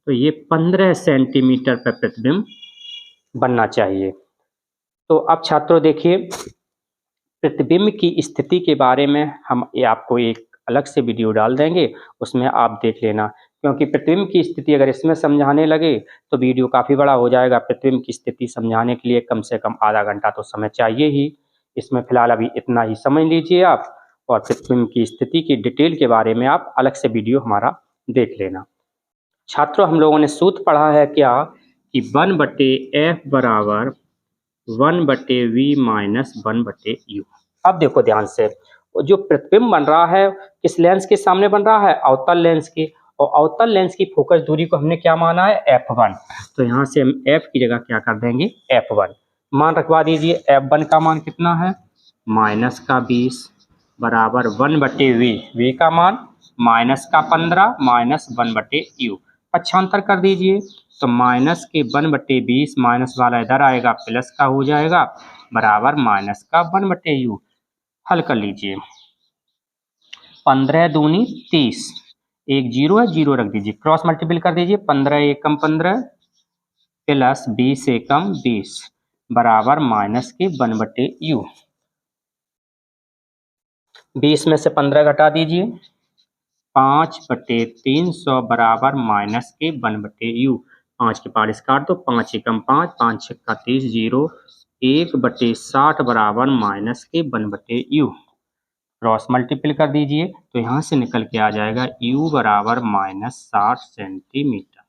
तो ये 15 सेंटीमीटर पर प्रतिबिंब बनना चाहिए। तो अब छात्रों देखिए, प्रतिबिंब की स्थिति के बारे में हम आपको एक अलग से वीडियो डाल देंगे, उसमें आप देख लेना, क्योंकि प्रतिबिंब की स्थिति अगर इसमें समझाने लगे तो वीडियो काफ़ी बड़ा हो जाएगा। प्रतिबिंब की स्थिति समझाने के लिए कम से कम आधा घंटा तो समय चाहिए ही। इसमें फिलहाल अभी इतना ही समझ लीजिए आप, और प्रतिबिंब की स्थिति की डिटेल के बारे में आप अलग से वीडियो हमारा देख लेना। छात्रों हम लोगों ने सूत्र पढ़ा है क्या कि 1/f बराबर 1/v माइनस 1/u। अब देखो ध्यान से, जो प्रतिबिंब बन रहा है किस लेंस के सामने बन रहा है, अवतल लेंस की, और अवतल लेंस की फोकस दूरी को हमने क्या माना है, f1। तो यहाँ से हम f की जगह क्या कर देंगे, f1 मान रखवा दीजिए। f1 का मान कितना है, माइनस का 20 बराबर 1/v, v का मान माइनस का 15 माइनस 1/u। पक्षांतर कर दीजिए तो माइनस के 1/20 माइनस वाला इधर आएगा, प्लस का हो जाएगा, बराबर माइनस का 1/u। हल कर लीजिए, 15 दूनी 30, एक जीरो है, जीरो रख दीजिए, क्रॉस मल्टीपल कर दीजिए, 15 एकम 15 प्लस 20 एकम 20 बराबर माइनस के 1/u। 20 में से 15 घटा दीजिए, 5/300 बराबर माइनस के 1/u। 5 के पार काट दो, 5 एकम 5, 5 छक्का 30, जीरो, 1/60 बराबर माइनस के 1/u। क्रॉस मल्टीपल कर दीजिए तो यहाँ से निकल के आ जाएगा u बराबर माइनस 60 सेंटीमीटर।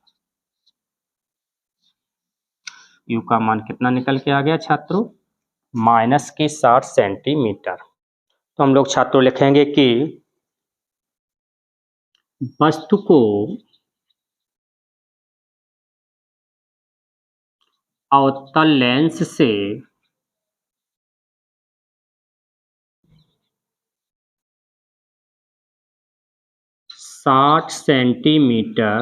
u का मान कितना निकल के आ गया छात्रों, माइनस के 60 सेंटीमीटर। तो हम लोग छात्रों लिखेंगे कि वस्तु को अवतल लेंस से 60 सेंटीमीटर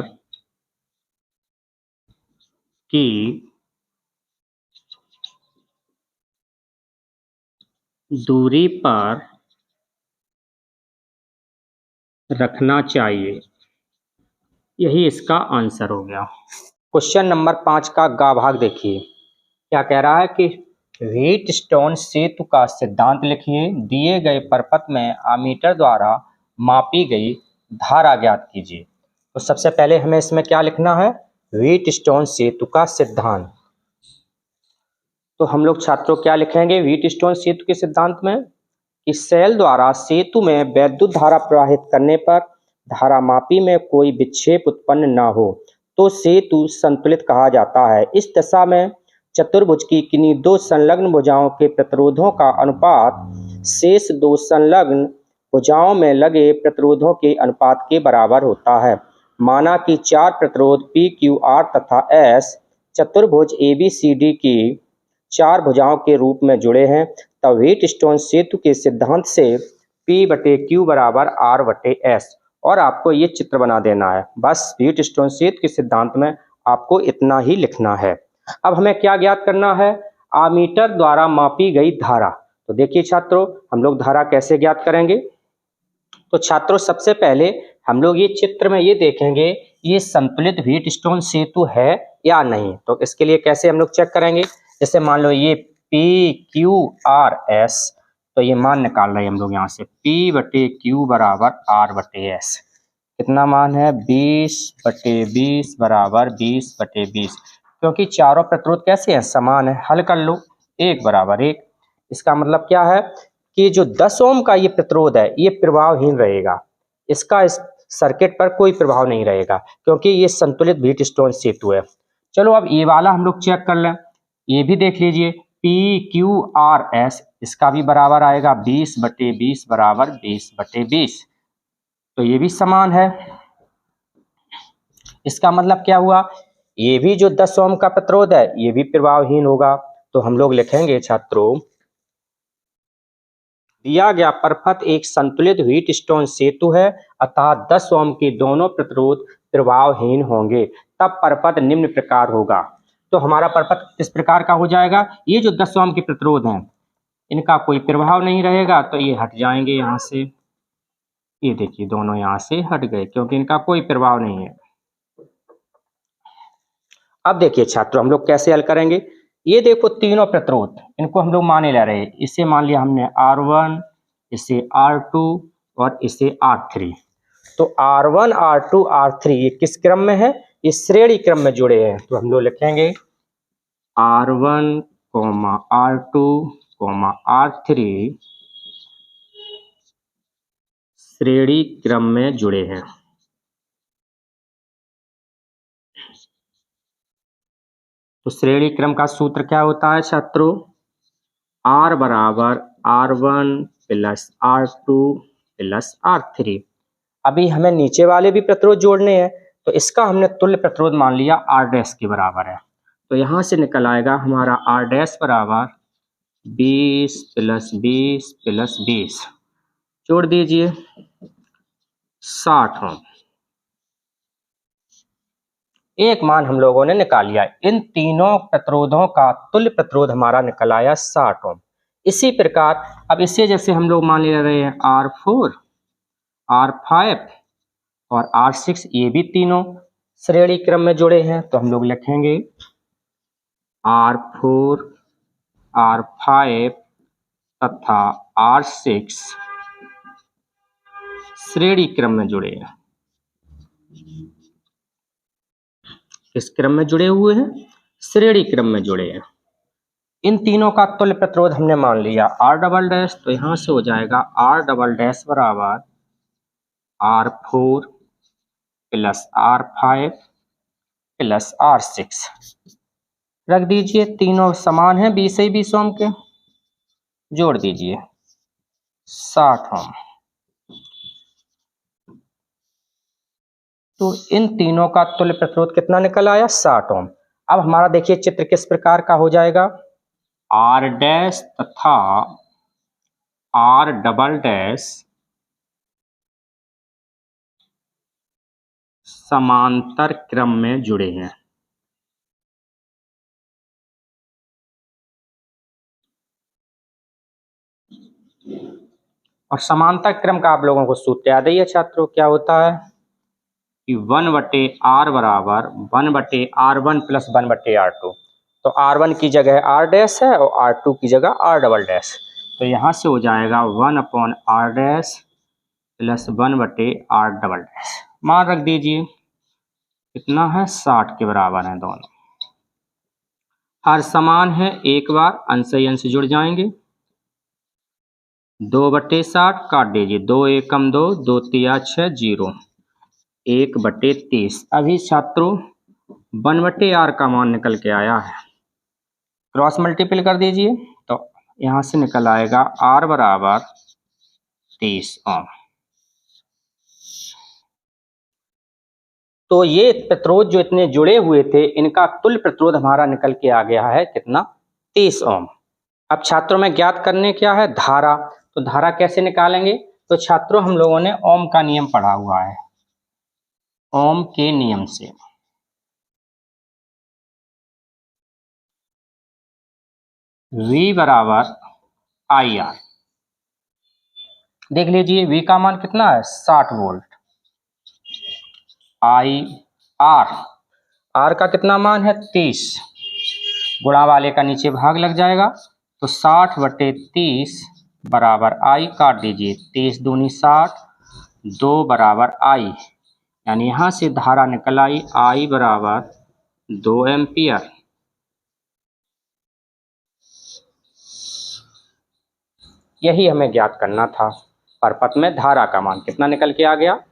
की दूरी पर रखना चाहिए। यही इसका आंसर हो गया। क्वेश्चन नंबर 5 का गा भाग देखिए, क्या कह रहा है कि व्हीटस्टोन सेतु का सिद्धांत लिखिए, दिए गए परपथ में आमीटर द्वारा मापी गई धारा ज्ञात कीजिए। तो सबसे पहले हमें इसमें क्या लिखना है, व्हीटस्टोन सेतु का सिद्धांत। तो हम लोग छात्रों क्या लिखेंगे व्हीटस्टोन सेतु के सिद्धांत में, कि सेल द्वारा सेतु में वैद्युत धारा प्रवाहित करने पर धारा मापी में कोई विक्षेप उत्पन्न न हो तो सेतु संतुलित कहा जाता है। इस दशा में चतुर्भुज की किन्हीं दो संलग्न भुजाओं के प्रतिरोधों का अनुपात शेष दो संलग्न भुजाओं में लगे प्रतिरोधों के अनुपात के बराबर होता है। माना कि चार प्रतिरोध P, Q, R तथा S चतुर्भुज ABCD की चार भुजाओं के रूप में जुड़े हैं, तब व्हीटस्टोन सेतु के सिद्धांत से P/Q बराबर R/S, और आपको ये चित्र बना देना है। बस व्हीटस्टोन सेतु के सिद्धांत में आपको इतना ही लिखना है। अब हमें क्या ज्ञात करना है, आमीटर द्वारा मापी गई धारा। तो देखिए छात्रों, हम लोग धारा कैसे ज्ञात करेंगे। तो छात्रों सबसे पहले हम लोग ये चित्र में ये देखेंगे ये संतुलित व्हीटस्टोन सेतु है या नहीं। तो इसके लिए कैसे हम लोग चेक करेंगे, जैसे मान लो ये PQRS, तो ये मान निकाल रहे हैं हम लोग यहाँ से P/Q बराबर R/S। कितना मान है, 20/20 बराबर 20/20, क्योंकि चारों प्रतिरोध कैसे हैं, समान है। हल कर लो, 1 बराबर 1। इसका मतलब क्या है कि जो 10 ओम का ये प्रतिरोध है ये प्रभावहीन रहेगा, इसका इस सर्किट पर कोई प्रभाव नहीं रहेगा, क्योंकि ये संतुलित व्हीटस्टोन सेतु है। चलो अब ये वाला हम लोग चेक कर लें, ये भी देख लीजिए PQRS, इसका भी बराबर आएगा 20/20 बराबर 20/20, तो ये भी समान है। इसका मतलब क्या हुआ, ये भी जो 10 ओम का प्रतिरोध है ये भी प्रभावहीन होगा। तो हम लोग लिखेंगे छात्रों, दिया गया परपथ एक संतुलित व्हीटस्टोन सेतु है, अतः 10 ओम के दोनों प्रतिरोध प्रभावहीन होंगे, तब परपथ निम्न प्रकार होगा। तो हमारा परपथ किस प्रकार का हो जाएगा, ये जो 10 ओम के प्रतिरोध हैं इनका कोई प्रभाव नहीं रहेगा, तो ये हट जाएंगे यहाँ से। ये देखिए दोनों यहाँ से हट गए क्योंकि इनका कोई प्रभाव नहीं है। अब देखिए छात्रों हम लोग कैसे हल करेंगे, ये देखो तीनों प्रतिरोध इनको हम लोग माने ले रहे हैं। इसे मान लिया हमने R1, इसे R2 और इसे R3। तो R1, R2, R3 ये किस क्रम में है, ये श्रेणी क्रम में जुड़े हैं। तो हम लोग लिखेंगे R1, R2, R3 श्रेणी क्रम में जुड़े हैं। तो श्रेणी क्रम का सूत्र क्या होता है छात्रों, R बराबर R1 plus R2 plus R3। अभी हमें नीचे वाले भी प्रतिरोध जोड़ने हैं, तो इसका हमने तुल्य प्रतिरोध मान लिया R' के बराबर है। तो यहाँ से निकल आएगा हमारा R' बराबर 20 प्लस 20 प्लस 20, जोड़ दीजिए 60 ओम। एक मान हम लोगों ने निकाल लिया, इन तीनों प्रतिरोधों का तुल्य प्रतिरोध हमारा निकल आया 60 ओम। इसी प्रकार अब इसे जैसे हम लोग मान ले रहे हैं R4, R5 और R6, ये भी तीनों श्रेणी क्रम में जुड़े हैं। तो हम लोग लिखेंगे R4, R5 तथा R6 श्रेणी क्रम में जुड़े हैं। किस क्रम में जुड़े हुए हैं, श्रेणी क्रम में जुड़े हैं। इन तीनों का तुल्य प्रतिरोध हमने मान लिया R', तो यहां से हो जाएगा R' बराबर R4 plus R5 plus R6। रख दीजिए, तीनों समान है 20 ओम के, जोड़ दीजिए 60 ओम। तो इन तीनों का तुल्य प्रतिरोध कितना निकल आया, 60 ओम। अब हमारा देखिए चित्र किस प्रकार का हो जाएगा, आर डैश तथा आर डबल डैश समांतर क्रम में जुड़े हैं। और समांतर क्रम का आप लोगों को सूत्र याद है छात्रों, क्या होता है कि 1/r बराबर 1/r1 प्लस 1/r2। तो r1 की जगह r डैश है और r2 की जगह r डबल डैश। तो यहाँ से हो जाएगा 1/r dash plus 1/r double dash. मान रख दीजिए कितना है, 60 के बराबर है दोनों। हर समान है, एक बार अंश ही अंश जुड़ जाएंगे। 2/60 काट दीजिए, 2 एकम 2, 2 तिया 6, 0, 1/30। अभी छात्रों 1/r का मान निकल के आया है, क्रॉस मल्टीपल कर दीजिए तो यहाँ से निकल आएगा r बराबर 30 ओम। तो ये प्रतिरोध जो इतने जुड़े हुए थे, इनका तुल्य प्रतिरोध हमारा निकल के आ गया है कितना, 30 ओम। अब छात्रों में ज्ञात करने क्या है, धारा। तो धारा कैसे निकालेंगे, तो छात्रों हम लोगों ने ओम का नियम पढ़ा हुआ है। ओम के नियम से V बराबर IR। देख लीजिए V का मान कितना है, 60 वोल्ट। R का कितना मान है, 30। गुणा वाले का नीचे भाग लग जाएगा, तो 60/30 बराबर I। काट दीजिए, 30 दूनी 60, 2 बराबर I। यानी यहाँ से धारा निकल आई I बराबर 2 एम्पियर। यही हमें ज्ञात करना था। परपथ में धारा का मान कितना निकल के आ गया,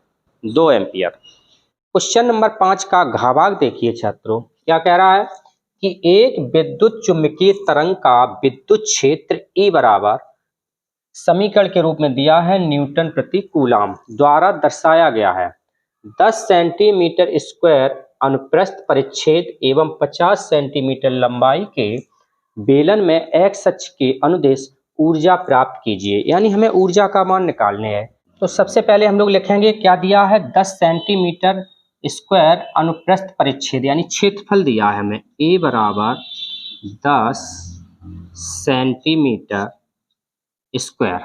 2 एम्पियर। क्वेश्चन नंबर 5 का घ भाग देखिए छात्रों, क्या कह रहा है कि एक विद्युत चुम्बकीय तरंग का विद्युत क्षेत्र E बराबर समीकरण के रूप में दिया है, न्यूटन प्रति कूलाम द्वारा दर्शाया गया है। 10 सेंटीमीटर स्क्वायर अनुप्रस्थ परिच्छेद एवं 50 सेंटीमीटर लंबाई के बेलन में एक्स अक्ष के अनुदेश ऊर्जा प्राप्त कीजिए। यानी हमें ऊर्जा का मान निकालने हैं। तो सबसे पहले हम लोग लिखेंगे क्या दिया है, 10 सेंटीमीटर स्क्वायर अनुप्रस्थ परिच्छेद यानी क्षेत्रफल दिया है हमें, ए बराबर 10 सेंटीमीटर स्क्वायर।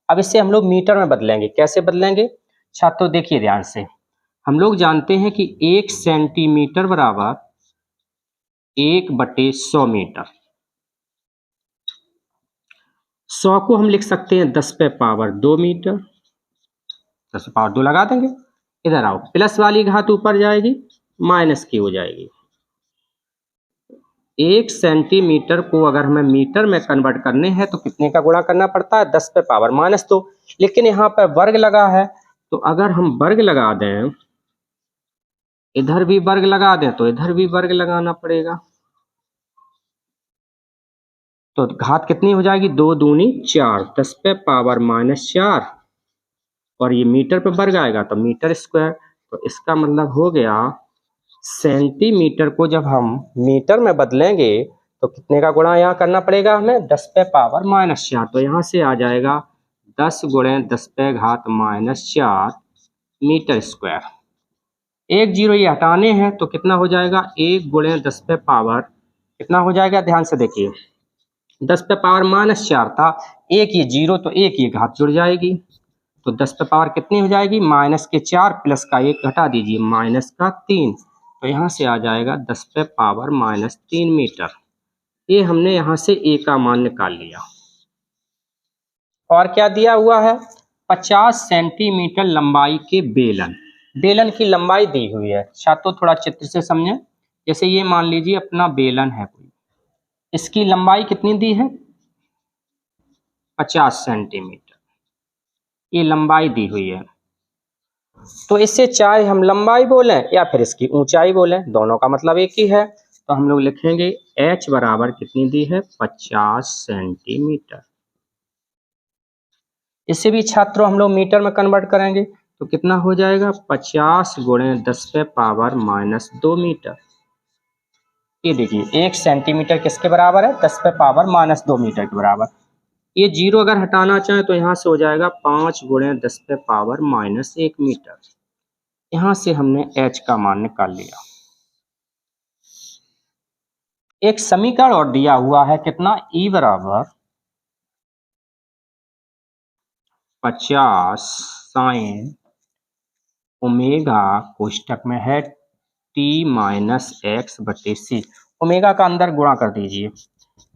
अब इसे हम लोग मीटर में बदलेंगे। कैसे बदलेंगे छात्रों, देखिए ध्यान से। हम लोग जानते हैं कि 1 सेंटीमीटर बराबर 1/100 मीटर। 100 को हम लिख सकते हैं 10 पे पावर 2 मीटर। 10 पे पावर 2 लगा देंगे। इधर आओ, प्लस वाली घात ऊपर जाएगी, माइनस की हो जाएगी। 1 सेंटीमीटर को अगर हमें मीटर में कन्वर्ट करने हैं तो कितने का गुणा करना पड़ता है, 10 पे पावर -2। लेकिन यहाँ पर वर्ग लगा है, तो अगर हम वर्ग लगा दें, इधर भी वर्ग लगा दें तो इधर भी वर्ग लगाना पड़ेगा। तो घात कितनी हो जाएगी, 2 दूनी 4, 10 पे पावर -4। और ये मीटर पे वर्ग आएगा तो मीटर स्क्वायर। तो इसका मतलब हो गया सेंटीमीटर को जब हम मीटर में बदलेंगे तो कितने का गुणा यहाँ करना पड़ेगा हमें, 10 पे पावर -4। तो यहाँ से आ जाएगा 10 × 10 पे घात -4 मीटर स्क्वायर। 1 0 ये हटाने हैं तो कितना हो जाएगा, 1 × 10 पे पावर कितना हो जाएगा, ध्यान से देखिए। 10 पे पावर -4 था, एक ये 0 तो एक ये घात जुड़ जाएगी। तो 10 पे पावर कितनी हो जाएगी, -4 प्लस का 1 घटा दीजिए, -3। तो यहाँ से आ जाएगा 10 पे पावर -3 मीटर। ये हमने यहाँ से ए का मान निकाल लिया। और क्या दिया हुआ है, 50 सेंटीमीटर लंबाई के बेलन। बेलन की लंबाई दी हुई है छात्रों, थोड़ा चित्र से समझें। जैसे ये मान लीजिए अपना बेलन है कोई, इसकी लंबाई कितनी दी है, 50 सेंटीमीटर ये लंबाई दी हुई है। तो इससे चाहे हम लंबाई बोलें या फिर इसकी ऊंचाई बोलें, दोनों का मतलब एक ही है। तो हम लोग लिखेंगे h बराबर कितनी दी है, 50 सेंटीमीटर। इसे भी छात्रों हम लोग मीटर में कन्वर्ट करेंगे तो कितना हो जाएगा, 50 × 10 पे पावर -2 मीटर। ये देखिए 1 सेंटीमीटर किसके बराबर है, 10 पे पावर माइनस 2 मीटर के बराबर। ये जीरो अगर हटाना चाहें तो यहाँ से हो जाएगा 5 गुणे 10 पे पावर माइनस 1 मीटर। यहाँ से हमने h का मान निकाल लिया। एक समीकरण और दिया हुआ है कितना, E बराबर 50 साइन ओमेगा कोष्टक में है t माइनस एक्स बटे सी। ओमेगा का अंदर गुणा कर दीजिए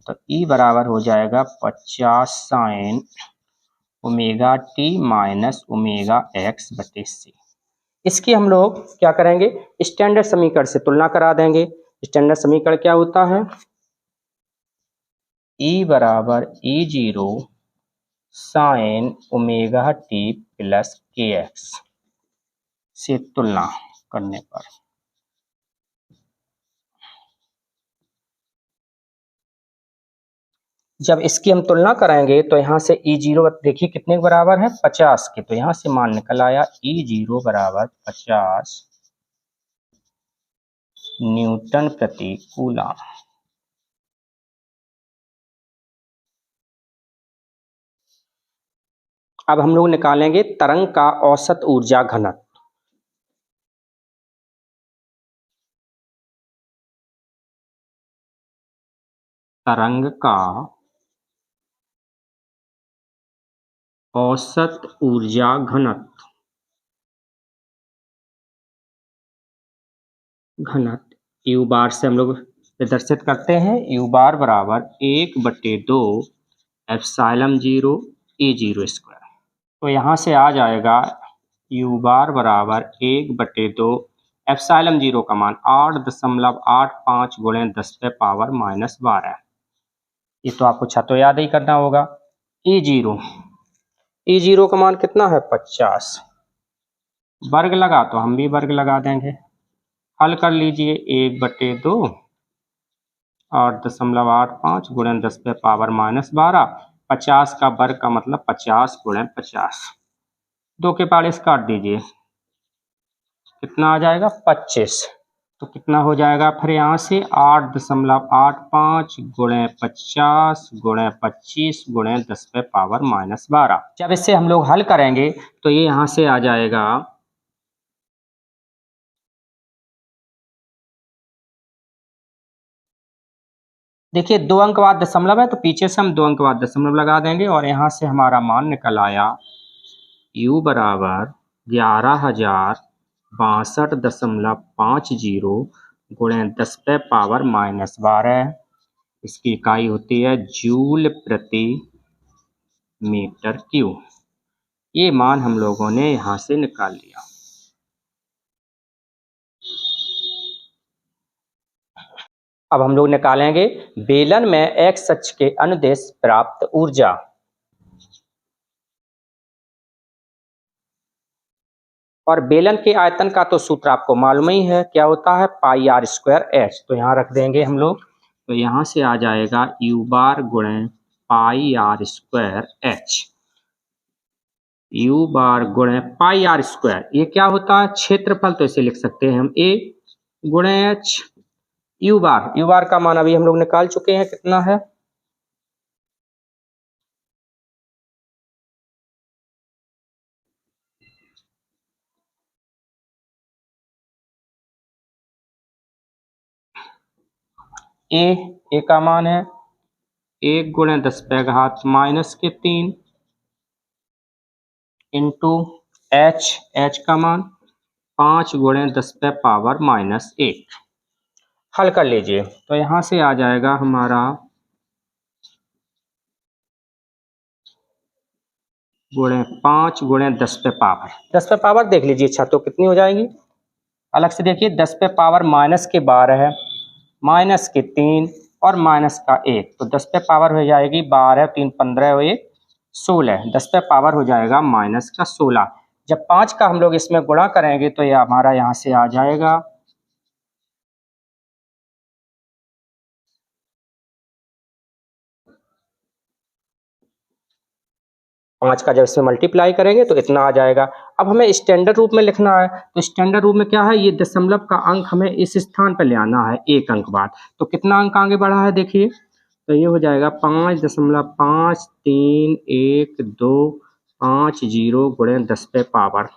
तो E बराबर हो जाएगा 50 sine omega t minus omega x बटे सी। इसकी हम लोग क्या करेंगे, स्टैंडर्ड समीकरण से तुलना करा देंगे। स्टैंडर्ड समीकरण क्या होता है, E बराबर E0 sine omega T plus के एक्स से तुलना करने पर जब इसकी हम तुलना कराएंगे तो यहाँ से E0 देखिए कितने के बराबर है, 50 के। तो यहाँ से मान निकल आया E0 बराबर 50 न्यूटन प्रति कूलम। अब हम लोग निकालेंगे तरंग का औसत ऊर्जा घनत्व। तरंग का औसत ऊर्जा घनत्व यू बार से हम लोग प्रदर्शित करते हैं। यू बार बराबर 1/2 एप्सिलॉन 0 E0 स्क्वायर। तो यहाँ से आ जाएगा यू बार बराबर 1/2 एप्सिलॉन 0 का मान 8.85 गुणे 10 पे पावर माइनस 12। ये तो आपको छतो याद ही करना होगा। E0 का मान कितना है, 50। वर्ग लगा तो हम भी वर्ग लगा देंगे। हल कर लीजिए 1/2 8.85 गुणे 10 पे पावर माइनस 12। 50 का वर्ग का मतलब 50 गुणे 50। 2 के पार्ट्स काट दीजिए, कितना आ जाएगा 25। तो कितना हो जाएगा फिर यहाँ से 8.85 गुणे 50 गुणे 25 गुणे 10 पे पावर माइनस 12। जब इससे हम लोग हल करेंगे तो ये यहाँ से आ जाएगा देखिए 2 अंक बाद दशमलव है तो पीछे से हम 2 अंक बाद दशमलव लगा देंगे और यहाँ से हमारा मान निकल आया U बराबर 11,062.50 गुणे 10 पे पावर माइनस 12। इसकी इकाई होती है जूल प्रति मीटर क्यूब। ये मान हम लोगों ने यहाँ से निकाल लिया। अब हम लोग निकालेंगे बेलन में एक्स अक्ष के अनुदेश प्राप्त ऊर्जा। और बेलन के आयतन का तो सूत्र आपको मालूम ही है, क्या होता है, पाई आर स्क्वायर एच। तो यहाँ रख देंगे हम लोग। तो यहाँ से आ जाएगा यू बार गुणे पाई आर स्क्वायर एच। यू बार गुणे पाई आर स्क्वायर, ये क्या होता है, क्षेत्रफल। तो इसे लिख सकते हैं हम ए गुणे एच। यू बार का मान अभी हम लोग निकाल चुके हैं, कितना है, ए का मान है 1 गुणे 10 पे घात माइनस के 3 इंटू एच का मान 5 गुणे 10 पे पावर माइनस 1। हल कर लीजिए तो यहाँ से आ जाएगा हमारा गुणे 5 गुणे 10 पे पावर। 10 पे पावर देख लीजिए अच्छा तो कितनी हो जाएगी, अलग से देखिए 10 पे पावर माइनस के 12 है, माइनस के 3 और माइनस का 1। तो 10 पे पावर हो जाएगी 12, 3 15 और 1 16। 10 पे पावर हो जाएगा माइनस का 16। जब 5 का हम लोग इसमें गुणा करेंगे तो ये हमारा यहाँ से आ जाएगा 5 का जब इसमें मल्टीप्लाई करेंगे तो इतना आ जाएगा। अब हमें स्टैंडर्ड रूप में लिखना है, तो स्टैंडर्ड रूप में क्या है, ये दशमलव का अंक हमें इस स्थान पर ले आना है एक अंक बाद। तो कितना अंक आगे बढ़ा है देखिए, तो ये हो जाएगा 5.531250 गुणे 10 पे पावर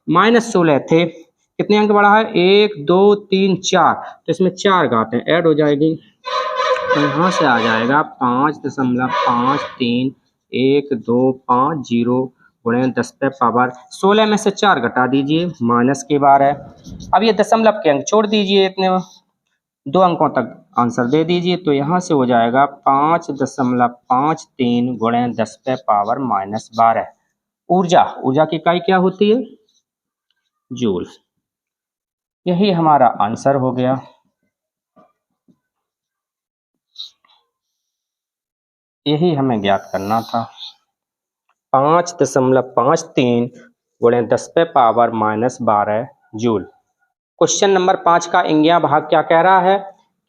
-16 थे। कितने अंक बढ़ा है, 1 2 3 4, तो इसमें 4 घातें ऐड हो जाएगी, तो यहाँ से आ जाएगा 5.531250 गुणे 10 पे पावर 16 में से 4 घटा दीजिए, माइनस के बार है। अब ये दशमलव के अंक छोड़ दीजिए, इतने 2 अंकों तक आंसर दे दीजिए, तो यहाँ से हो जाएगा 5.53 गुणे 10 पे पावर -12। ऊर्जा की इकाई क्या होती है, जूल। यही हमारा आंसर हो गया। यही हमें ज्ञात करना था, 5.53 गुणे 10 पे पावर -12 जूल। क्वेश्चन नंबर 5 का इंगिया भाग क्या कह रहा है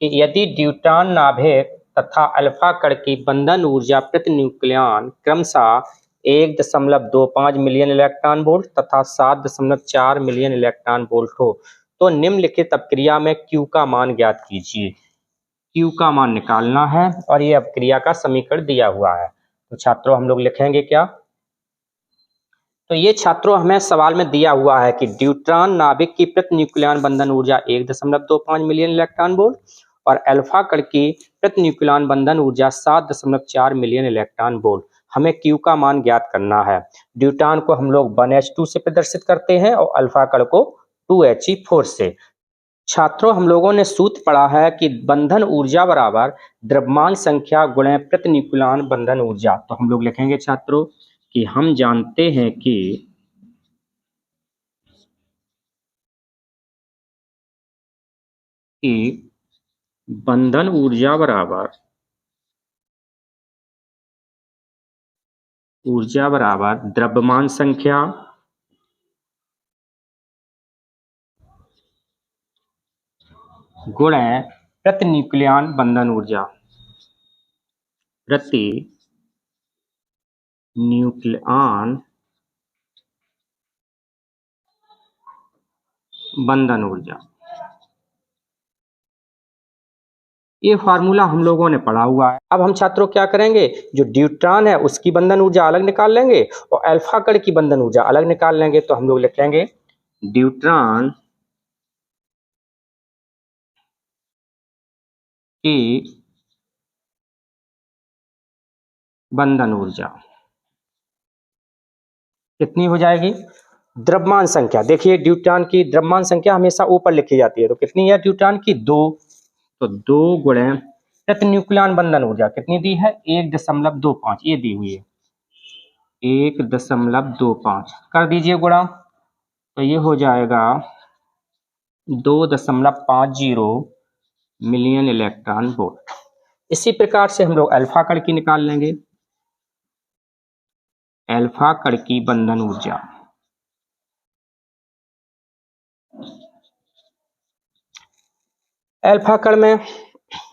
कि यदि ड्यूट्रॉन नाभिक तथा अल्फा कण की बंधन ऊर्जा प्रति न्यूक्लियन क्रमशः 1.25 मिलियन इलेक्ट्रॉन वोल्ट तथा 7.4 मिलियन इलेक्ट्रॉन वोल्ट हो, तो निम्नलिखित अपक्रिया में Q का मान ज्ञात कीजिए। Q का मान निकालना है और ये अपक्रिया का समीकरण दिया हुआ है। तो छात्रों हम लोग लिखेंगे क्या, तो ये छात्रों हमें सवाल में दिया हुआ है कि ड्यूट्रॉन नाभिक की प्रति न्यूक्लियन बंधन ऊर्जा 1.25 मिलियन इलेक्ट्रॉन वोल्ट और अल्फा कण की प्रति न्यूक्लियन बंधन ऊर्जा 7.4 मिलियन इलेक्ट्रॉन वोल्ट। हमें Q का मान ज्ञात करना है। ड्यूट्रॉन को हम लोग 1s2 से प्रदर्शित करते हैं और अल्फा कण को 2He4 से। छात्रों हम लोगों ने सूत्र पढ़ा है कि बंधन ऊर्जा बराबर द्रव्यमान संख्या गुणे प्रति न्यूक्लियन बंधन ऊर्जा। तो हम लोग लिखेंगे छात्रों कि हम जानते हैं कि बंधन ऊर्जा बराबर द्रव्यमान संख्या गुणे प्रति न्यूक्लियन बंधन ऊर्जा, प्रति न्यूक्लियन बंधन ऊर्जा। ये फार्मूला हम लोगों ने पढ़ा हुआ है। अब हम छात्रों क्या करेंगे, जो ड्यूट्रॉन है उसकी बंधन ऊर्जा अलग निकाल लेंगे और अल्फा कण की बंधन ऊर्जा अलग निकाल लेंगे। तो हम लोग लिखेंगे ड्यूट्रॉन की बंधन ऊर्जा कितनी हो जाएगी, द्रव्यमान संख्या। देखिए ड्यूट्रॉन की द्रव्यमान संख्या हमेशा ऊपर लिखी जाती है, तो कितनी है ड्यूट्रॉन की 2, तो 2 गुणे प्रति न्यूक्लियन बंधन ऊर्जा कितनी दी है 1.25, ये दी हुई है 1.25, कर दीजिए गुणा, तो ये हो जाएगा 2.50 मिलियन इलेक्ट्रॉन वोल्ट। इसी प्रकार से हम लोग अल्फा कण की निकाल लेंगे, अल्फा कण की बंधन ऊर्जा अल्फा कण में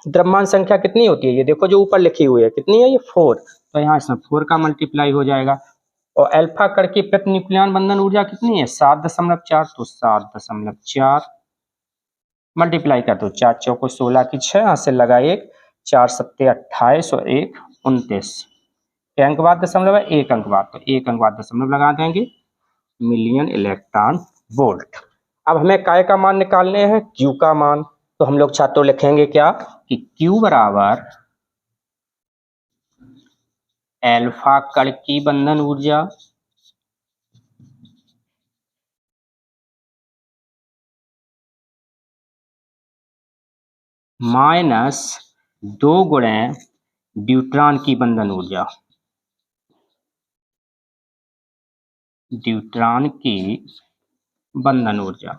द्रव्यमान संख्या कितनी होती है, ये देखो जो ऊपर लिखी हुई है कितनी है, ये 4, तो यहाँ इसमें 4 का मल्टीप्लाई हो जाएगा। और अल्फा कण की प्रति न्यूक्लियन बंधन ऊर्जा कितनी है 7.4, तो 7.4 मल्टीप्लाई कर दो, 4 चौको 16 की 6, यहाँ से लगा 1, 4 सत्ते 28 और 1 29, अंक बाद दशमलव है, 1 अंक बाद, तो 1 अंक बाद दशमलव लगा देंगे, मिलियन इलेक्ट्रॉन वोल्ट। अब हमें काय का मान निकालने हैं, Q का मान। तो हम लोग छात्रों लिखेंगे क्या कि Q बराबर अल्फा कण की बंधन ऊर्जा माइनस 2 गुणे ड्यूट्रॉन की बंधन ऊर्जा, ड्यूट्रॉन की बंधन ऊर्जा।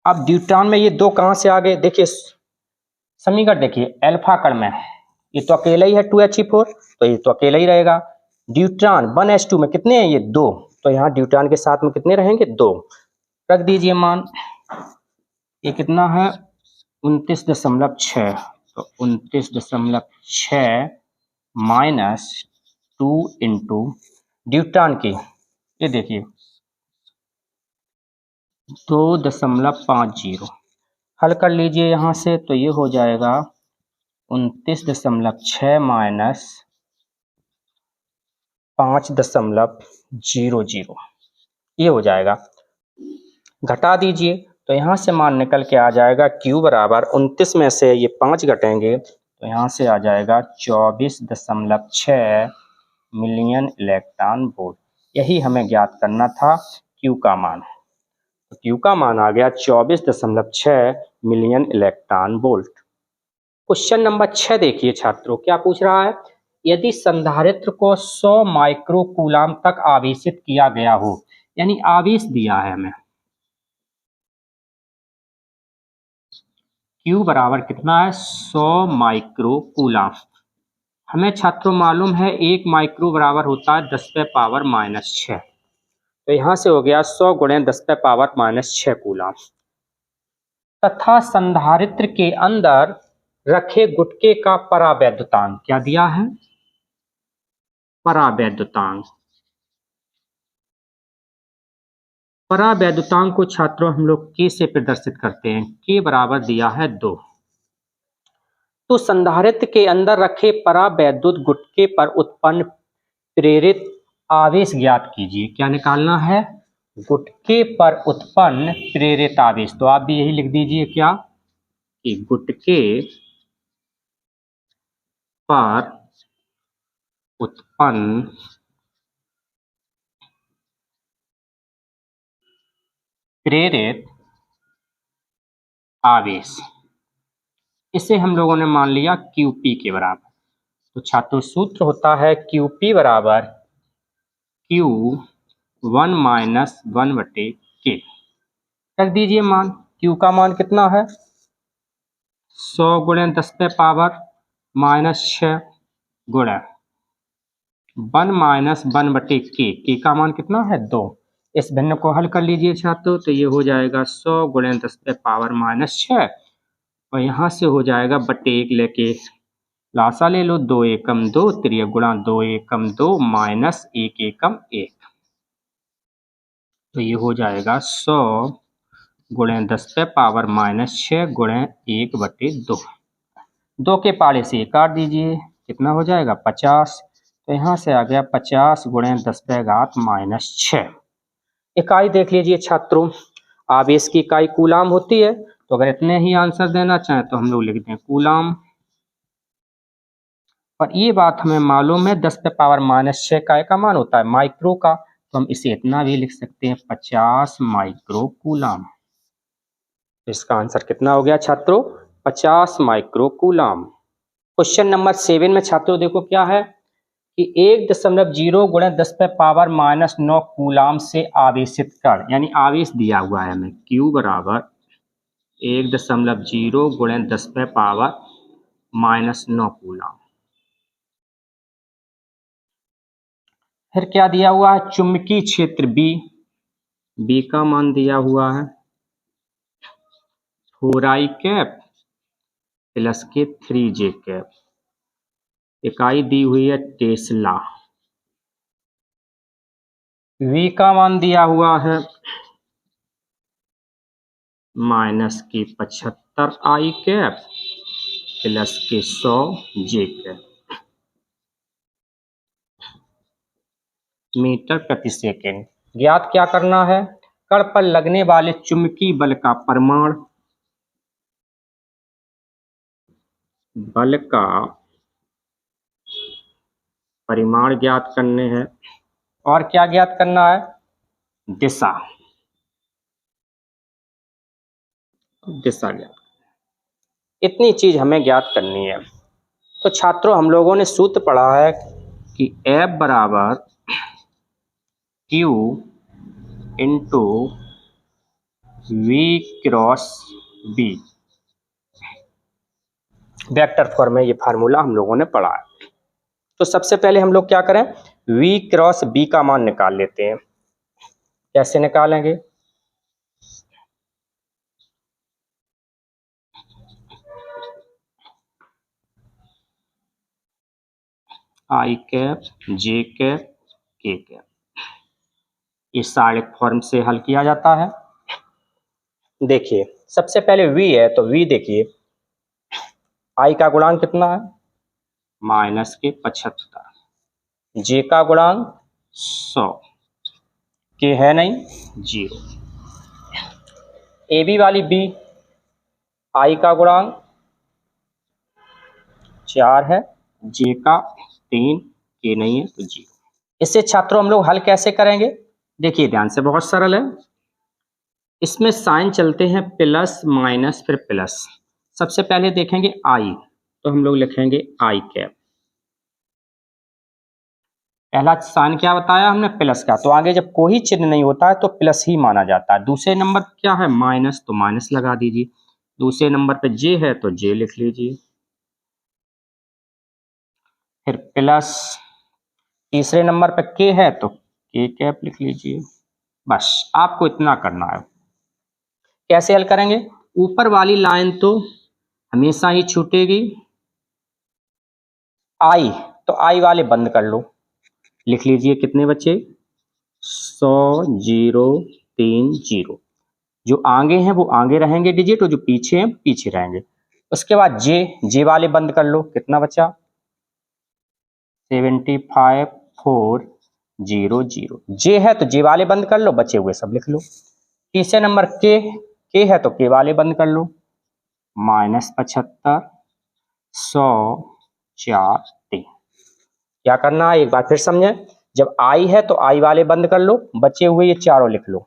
अब ड्यूट्रॉन में ये 2 कहां से आ गए, देखिए समीकरण देखिए, अल्फा कण में ये तो अकेला ही है 2He4, तो ये तो अकेला ही रहेगा। ड्यूट्रॉन 1s2 में कितने हैं, ये 2, तो यहाँ ड्यूट्रॉन के साथ में कितने रहेंगे 2, रख दीजिए मान, ये कितना है 29.6, तो 29.6 -2 इंटू ड्यूट्रान की, ये देखिए 2.50। हल कर लीजिए यहाँ से, तो ये हो जाएगा 29.6 माइनस 5.00, ये हो जाएगा। घटा दीजिए तो यहाँ से मान निकल के आ जाएगा Q बराबर 29 में से ये 5 घटेंगे तो यहाँ से आ जाएगा 24.6 मिलियन इलेक्ट्रॉन वोल्ट। यही हमें ज्ञात करना था Q का मान। तो Q का मान आ गया 24.6 million electron volt. Question number 6 देखिए छात्रों, क्या पूछ रहा है, यदि संधारित्र को 100 माइक्रो कूलाम तक आवेशित किया गया हो, यानी आवेश दिया है हमें, Q बराबर कितना है 100 माइक्रो कूलाम। हमें छात्रों मालूम है 1 माइक्रो बराबर होता है 10⁻⁻⁶। तो यहाँ से हो गया 100 गुणे 10⁻⁻⁶ कूलाम। तथा संधारित्र के अंदर रखे गुटके का परावैद्युतांक क्या दिया है, परावैद्युतांक। परावैद्युतांक को छात्रों हम लोग K से प्रदर्शित करते हैं, K बराबर दिया है 2। तो संधारित्र के अंदर रखे परावैद्युत गुटके पर उत्पन्न प्रेरित आवेश ज्ञात कीजिए। क्या निकालना है, गुटके पर उत्पन्न प्रेरित आवेश। तो आप भी यही लिख दीजिए क्या, कि गुटके पर उत्पन्न प्रेरित आवेश, इसे हम लोगों ने मान लिया QP के बराबर। तो छात्रों सूत्र होता है QP बराबर Q1 माइनस 1/K। कर दीजिए मान, Q का मान कितना है 100 गुणे 10⁻⁻⁶ गुणे 1 माइनस 1/K। K का मान कितना है 2। इस भिन्न को हल कर लीजिए छात्रों, तो ये हो जाएगा 100 गुणे 10⁻⁻⁶, और यहाँ से हो जाएगा बटे 1 लेके लासा ले लो, 2 एकम 2 त्रिय गुणा 2 एकम 2 माइनस 1 एकम 1। तो ये हो जाएगा 100 गुणे 10⁻⁻⁶ गुणे 1/2। 2 के पाले से काट दीजिए, कितना हो जाएगा 50। तो यहाँ से आ गया 50 गुणे 10⁻⁻⁶। इकाई देख लीजिए छात्रों, आवेश की इकाई कूलाम होती है। तो अगर इतने ही आंसर देना चाहें तो हम लोग लिख दें कूलाम। और ये बात हमें मालूम है 10⁻⁻⁶ का मान होता है माइक्रो का, तो हम इसे इतना भी लिख सकते हैं 50 माइक्रो कूलाम। इसका आंसर कितना हो गया छात्रों, 50 माइक्रो कूलाम। क्वेश्चन नंबर 7 में छात्रों देखो क्या है, कि 1.0 गुणे 10⁻⁻⁹ कूलाम से आवेशित कण, यानी आवेश दिया हुआ है हमें Q बराबर 1.0 गुणे 10⁻⁻⁹ कूलाम। फिर क्या दिया हुआ है, चुंबकीय क्षेत्र B का मान दिया हुआ है 4i कैप प्लस के 3j कैप। इकाई दी हुई है टेस्ला। V का मान दिया हुआ है माइनस के 75i कैप प्लस के 100j कैप मीटर प्रति सेकेंड। ज्ञात क्या करना है, कण पर लगने वाले चुंबकीय बल का परिमाण, बल का परिमाण ज्ञात करने हैं। और क्या ज्ञात करना है, दिशा ज्ञात। इतनी चीज हमें ज्ञात करनी है। तो छात्रों हम लोगों ने सूत्र पढ़ा है कि F बराबर Q into V cross B। Vector form में ये फार्मूला हम लोगों ने पढ़ा है। तो सबसे पहले हम लोग क्या करें, V क्रॉस B का मान निकाल लेते हैं। कैसे निकालेंगे, आई कैप जे कैप के कैप, इस सारे फॉर्म से हल किया जाता है। देखिए सबसे पहले v है तो v देखिए i का गुणांक कितना है -75, j का गुणांक 100, k है नहीं 0, ab वाली b i का गुणांक 4 है, j का 3, k नहीं है तो 0। इससे छात्रों हम लोग हल कैसे करेंगे, देखिए ध्यान से, बहुत सरल है। इसमें साइन चलते हैं प्लस माइनस फिर प्लस। सबसे पहले देखेंगे i, तो हम लोग लिखेंगे आई कैप। पहला साइन क्या बताया हमने, प्लस का, तो आगे जब कोई चिन्ह नहीं होता है तो प्लस ही माना जाता है। दूसरे नंबर क्या है माइनस, तो माइनस लगा दीजिए। दूसरे नंबर पे जे है तो जे लिख लीजिए, फिर प्लस। तीसरे नंबर पे के है तो के कैप लिख लीजिए। बस आपको इतना करना है। कैसे हल करेंगे, ऊपर वाली लाइन तो हमेशा ही छूटेगी, आई तो आई वाले बंद कर लो, लिख लीजिए कितने बचे 100 0 3 0। जो आगे हैं वो आगे रहेंगे डिजिट, और जो पीछे हैं पीछे रहेंगे। उसके बाद जे वाले बंद कर लो, कितना बचा 75 4 0 0। जे है तो जे वाले बंद कर लो, बचे हुए सब लिख लो। तीसरे नंबर के है तो के वाले बंद कर लो, -75 100 4 3। क्या करना है एक बार फिर समझें, जब आई है तो आई वाले बंद कर लो, बचे हुए ये चारों लिख लो।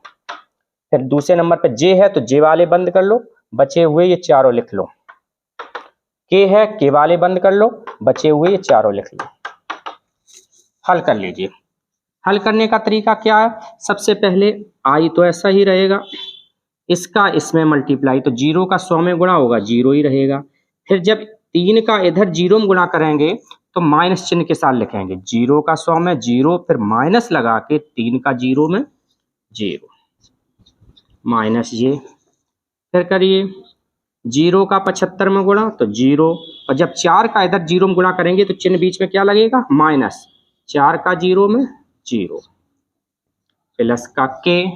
फिर दूसरे नंबर पे जे है तो जे वाले बंद कर लो, बचे हुए ये चारों लिख लो। के है के वाले बंद कर लो, बचे हुए ये चारों लिख लो। हल कर लीजिए। हल करने का तरीका क्या है, सबसे पहले आई तो ऐसा ही रहेगा, इसका इसमें मल्टीप्लाई, तो 0 का 100 में गुणा होगा 0 ही रहेगा। फिर जब 3 का इधर 0 में गुणा करेंगे तो माइनस चिन्ह के साथ लिखेंगे, 0 का 100 में 0, फिर माइनस लगा के 3 का 0 में 0, माइनस ये। फिर करिए 0 का 75 में गुणा तो 0, और जब 4 का इधर 0 में गुणा करेंगे तो चिन्ह बीच में क्या लगेगा माइनस, 4 का 0 में 0, प्लस का के।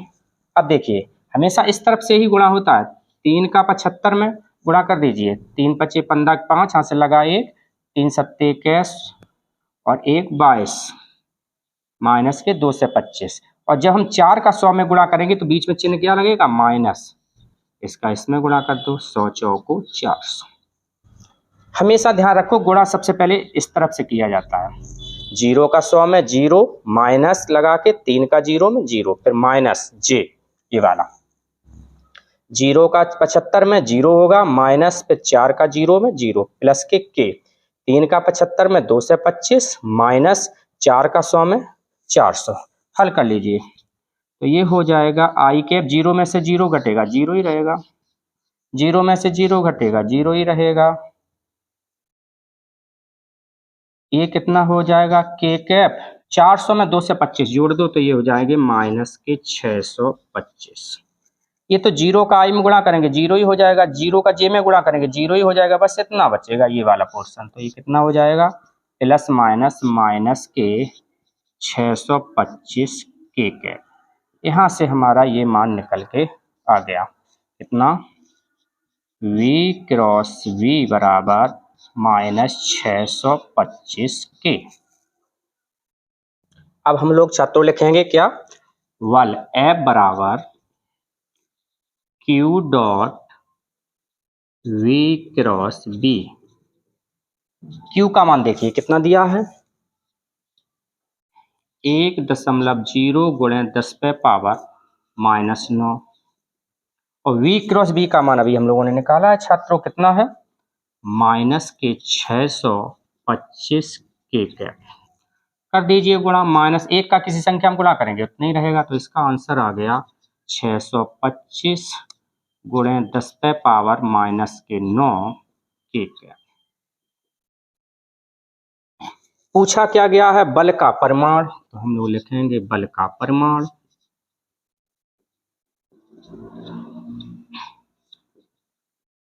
अब देखिए हमेशा इस तरफ से ही गुणा होता है, 3 का 75 में गुणा कर दीजिए, 3 पचे 15 5, यहाँ से लगा 1, 3 सत्ते 21 और 1 22, माइनस के 2 से 25। और जब हम 4 का 100 में गुणा करेंगे तो बीच में चिन्ह क्या लगेगा माइनस, इसका इसमें गुणा कर दो, 100 चौको 400। हमेशा ध्यान रखो गुणा सबसे पहले इस तरफ से किया जाता है, 0 का 100 में 0, माइनस लगा के 3 का 0 में 0, फिर माइनस जे ये वाला, 0 का 75 में 0 होगा, माइनस फिर 4 का 0 में 0, प्लस के 3 का 75 में 2 से 25, माइनस 4 का 100 में 400। हल कर लीजिए तो ये हो जाएगा आई कैप, 0 में से 0 घटेगा 0 ही रहेगा, 0 में से 0 घटेगा 0 ही रहेगा, ये कितना हो जाएगा के कैप, 400 में 2 से 25 जोड़ दो तो ये हो जाएंगे माइनस के 625। ये तो 0 का आई में गुणा करेंगे 0 ही हो जाएगा, 0 का जे में गुणा करेंगे 0 ही हो जाएगा, बस इतना बचेगा ये वाला पोर्शन। तो ये कितना हो जाएगा प्लस माइनस माइनस के 625 के कैप। यहाँ से हमारा ये मान निकल के आ गया, कितना v क्रॉस v बराबर -625 के। अब हम लोग छात्रों लिखेंगे क्या, वल F बराबर Q dot v cross b। Q का मान देखिए कितना दिया है 1.0 गुणे 10 पे पावर -9, और v क्रॉस b का मान अभी हम लोगों ने निकाला है छात्रों, कितना है माइनस के 625 के कैप। कर दीजिए गुणा, -1 का किसी संख्या में गुणा करेंगे उतना ही रहेगा, तो इसका आंसर आ गया 625 गुणे 10 पे पावर -9 के कैप। पूछा क्या गया है बल का परिमाण, तो हम लोग लिखेंगे बल का परिमाण।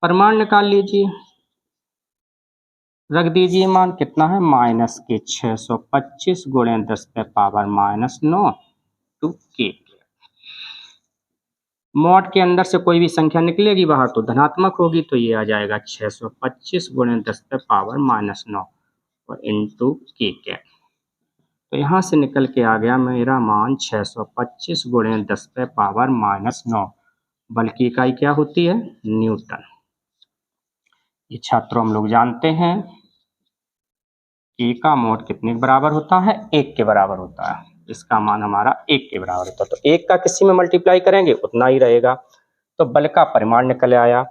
परिमाण निकाल लीजिए, रख दीजिए मान कितना है माइनस के 625 गुणे 10 पे पावर -9 टू के। मॉड के अंदर से कोई भी संख्या निकलेगी बाहर तो धनात्मक होगी, तो ये आ जाएगा 625 गुणे 10 पे पावर -9 और इंटू के कैप। तो यहाँ से निकल के आ गया मेरा मान 625 गुणे 10 पे पावर -9, बल्कि इकाई क्या होती है न्यूटन। ये छात्रों हम लोग जानते हैं के का मॉड कितने के बराबर होता है 1 के बराबर होता है, इसका मान हमारा 1 के बराबर होता है। तो 1 का किसी में मल्टीप्लाई करेंगे उतना ही रहेगा। तो बल का परिमाण निकल आया।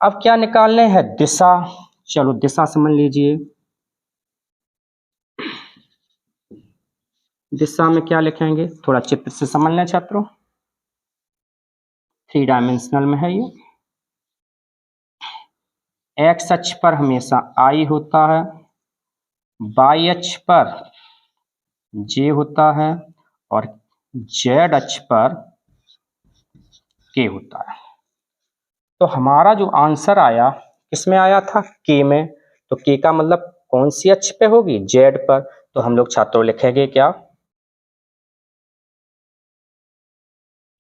अब क्या निकालने हैं दिशा। चलो दिशा समझ लीजिए। दिशा में क्या लिखेंगे थोड़ा चित्र से समझ लें छात्रों, 3 डायमेंशनल में है ये। एक्स अक्ष पर हमेशा आई होता है, वाई अक्ष पर जे होता है और जेड अक्ष पर के होता है। तो हमारा जो आंसर आया किसमें आया था के में, तो के का मतलब कौन सी अक्ष पे होगी जेड पर। तो हम लोग छात्रों लिखेंगे क्या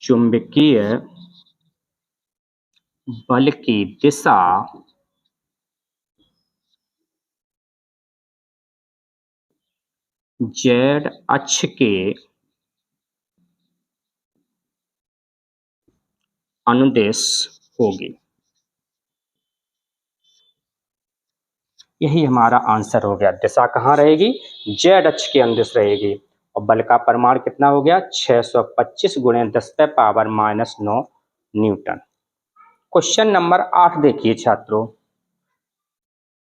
चुंबकीय बल की दिशा जेड अक्ष के अनुदेश होगी। यही हमारा आंसर हो गया। दिशा कहाँ रहेगी जेड अक्ष के अनुदिश रहेगी। और बल का परिमाण कितना हो गया 625 गुणे 10 पे पावर -9 न्यूटन। क्वेश्चन नंबर 8 देखिए छात्रों,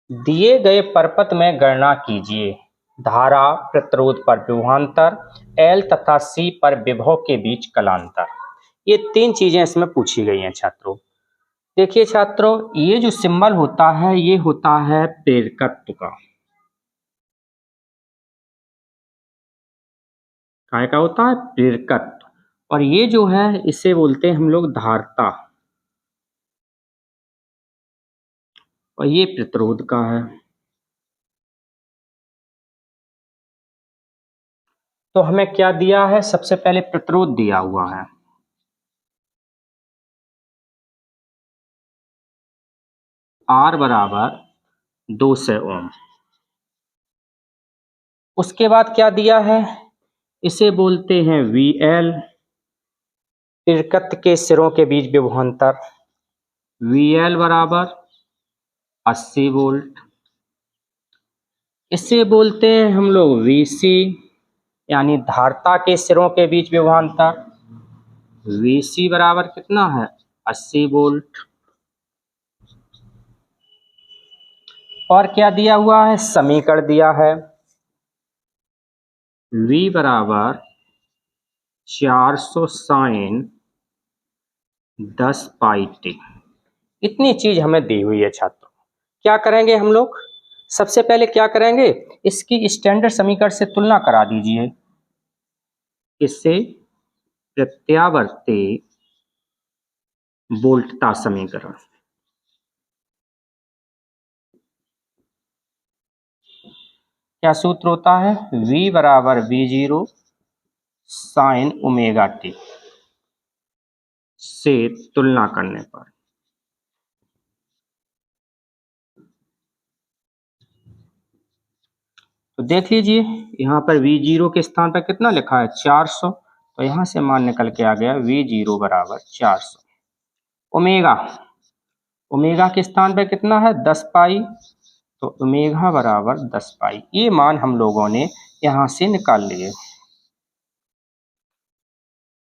दिए गए परपथ में गणना कीजिए धारा प्रतिरोध पर विभवांतर एल तथा सी पर विभव के बीच कलांतर। ये 3 चीजें इसमें पूछी गई हैं छात्रों। देखिए छात्रों ये जो सिंबल होता है ये होता है प्रेरकत्व का। काय का होता है प्रेरकत्व, और ये जो है इसे बोलते हैं हम लोग धारता, और ये प्रतिरोध का है। तो हमें क्या दिया है सबसे पहले प्रतिरोध दिया हुआ है R बराबर 200 ओम। उसके बाद क्या दिया है इसे बोलते हैं VL प्रेरकत्व के सिरों के बीच विभवांतर VL बराबर 80 वोल्ट। इसे बोलते हैं हम लोग VC यानी धारता के सिरों के बीच विभवांतर VC बराबर कितना है 80 वोल्ट। और क्या दिया हुआ है समीकरण दिया है V बराबर 400 साइन 10 पाई टी। इतनी चीज हमें दी हुई है छात्रों। क्या करेंगे हम लोग सबसे पहले क्या करेंगे इसकी स्टैंडर्ड समीकरण से तुलना करा दीजिए। इससे प्रत्यावर्ती वोल्टता समीकरण क्या सूत्र होता है V बराबर V0 साइन ओमेगा टी से तुलना करने पर तो देख लीजिए यहाँ पर V0 के स्थान पर कितना लिखा है 400, तो यहाँ से मान निकल के आ गया V0 बराबर 400। ओमेगा ओमेगा के स्थान पर कितना है 10 पाई, तो ओमेगा बराबर 10 पाई। ये मान हम लोगों ने यहाँ से निकाल लिए।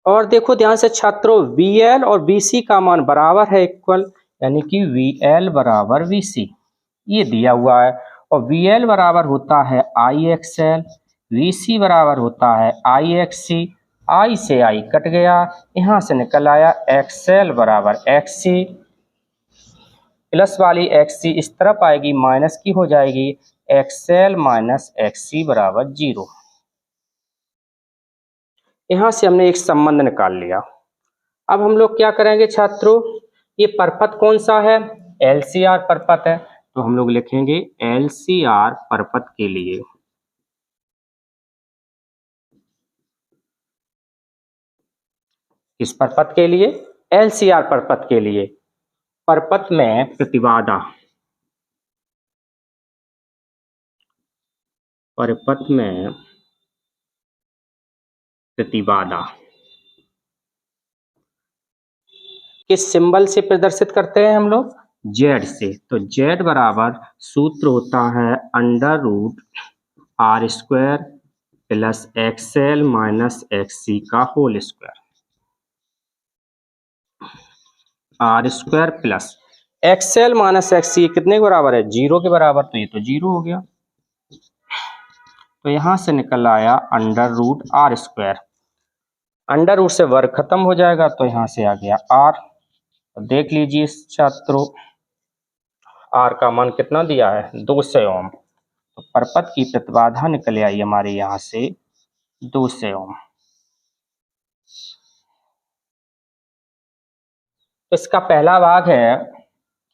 और देखो ध्यान से छात्रों VL और VC का मान बराबर है इक्वल, यानी कि VL बराबर VC ये दिया हुआ है। और VL बराबर होता है IXL, VC बराबर होता है IXC। I से I कट गया, यहाँ से निकल आया XL बराबर XC, प्लस वाली XC इस तरफ आएगी माइनस की हो जाएगी XL माइनस XC बराबर 0। यहाँ से हमने एक संबंध निकाल लिया। अब हम लोग क्या करेंगे छात्रों ये परपथ कौन सा है LCR परपथ है, तो हम लोग लिखेंगे LCR परपथ के लिए। किस परपथ के लिए? LCR परपथ के लिए। परपथ में प्रतिबाधा, परपथ में प्रतिबाधा किस सिंबल से प्रदर्शित करते हैं हम लोग? Z से। तो Z बराबर सूत्र होता है √R² plus XL minus XC का whole square. R² plus XL minus XC कितने के बराबर है? 0 के बराबर। तो ये तो 0 हो गया। तो यहां से निकल आया √R²। अंडर रूट से वर्ग खत्म हो जाएगा, तो यहां से आ गया R। तो देख लीजिए छात्रों, R का मान कितना दिया है? 200 ओम। तो परपथ की प्रतिबाधा निकल आई हमारे यहां से 200 ओम। तो इसका पहला भाग है,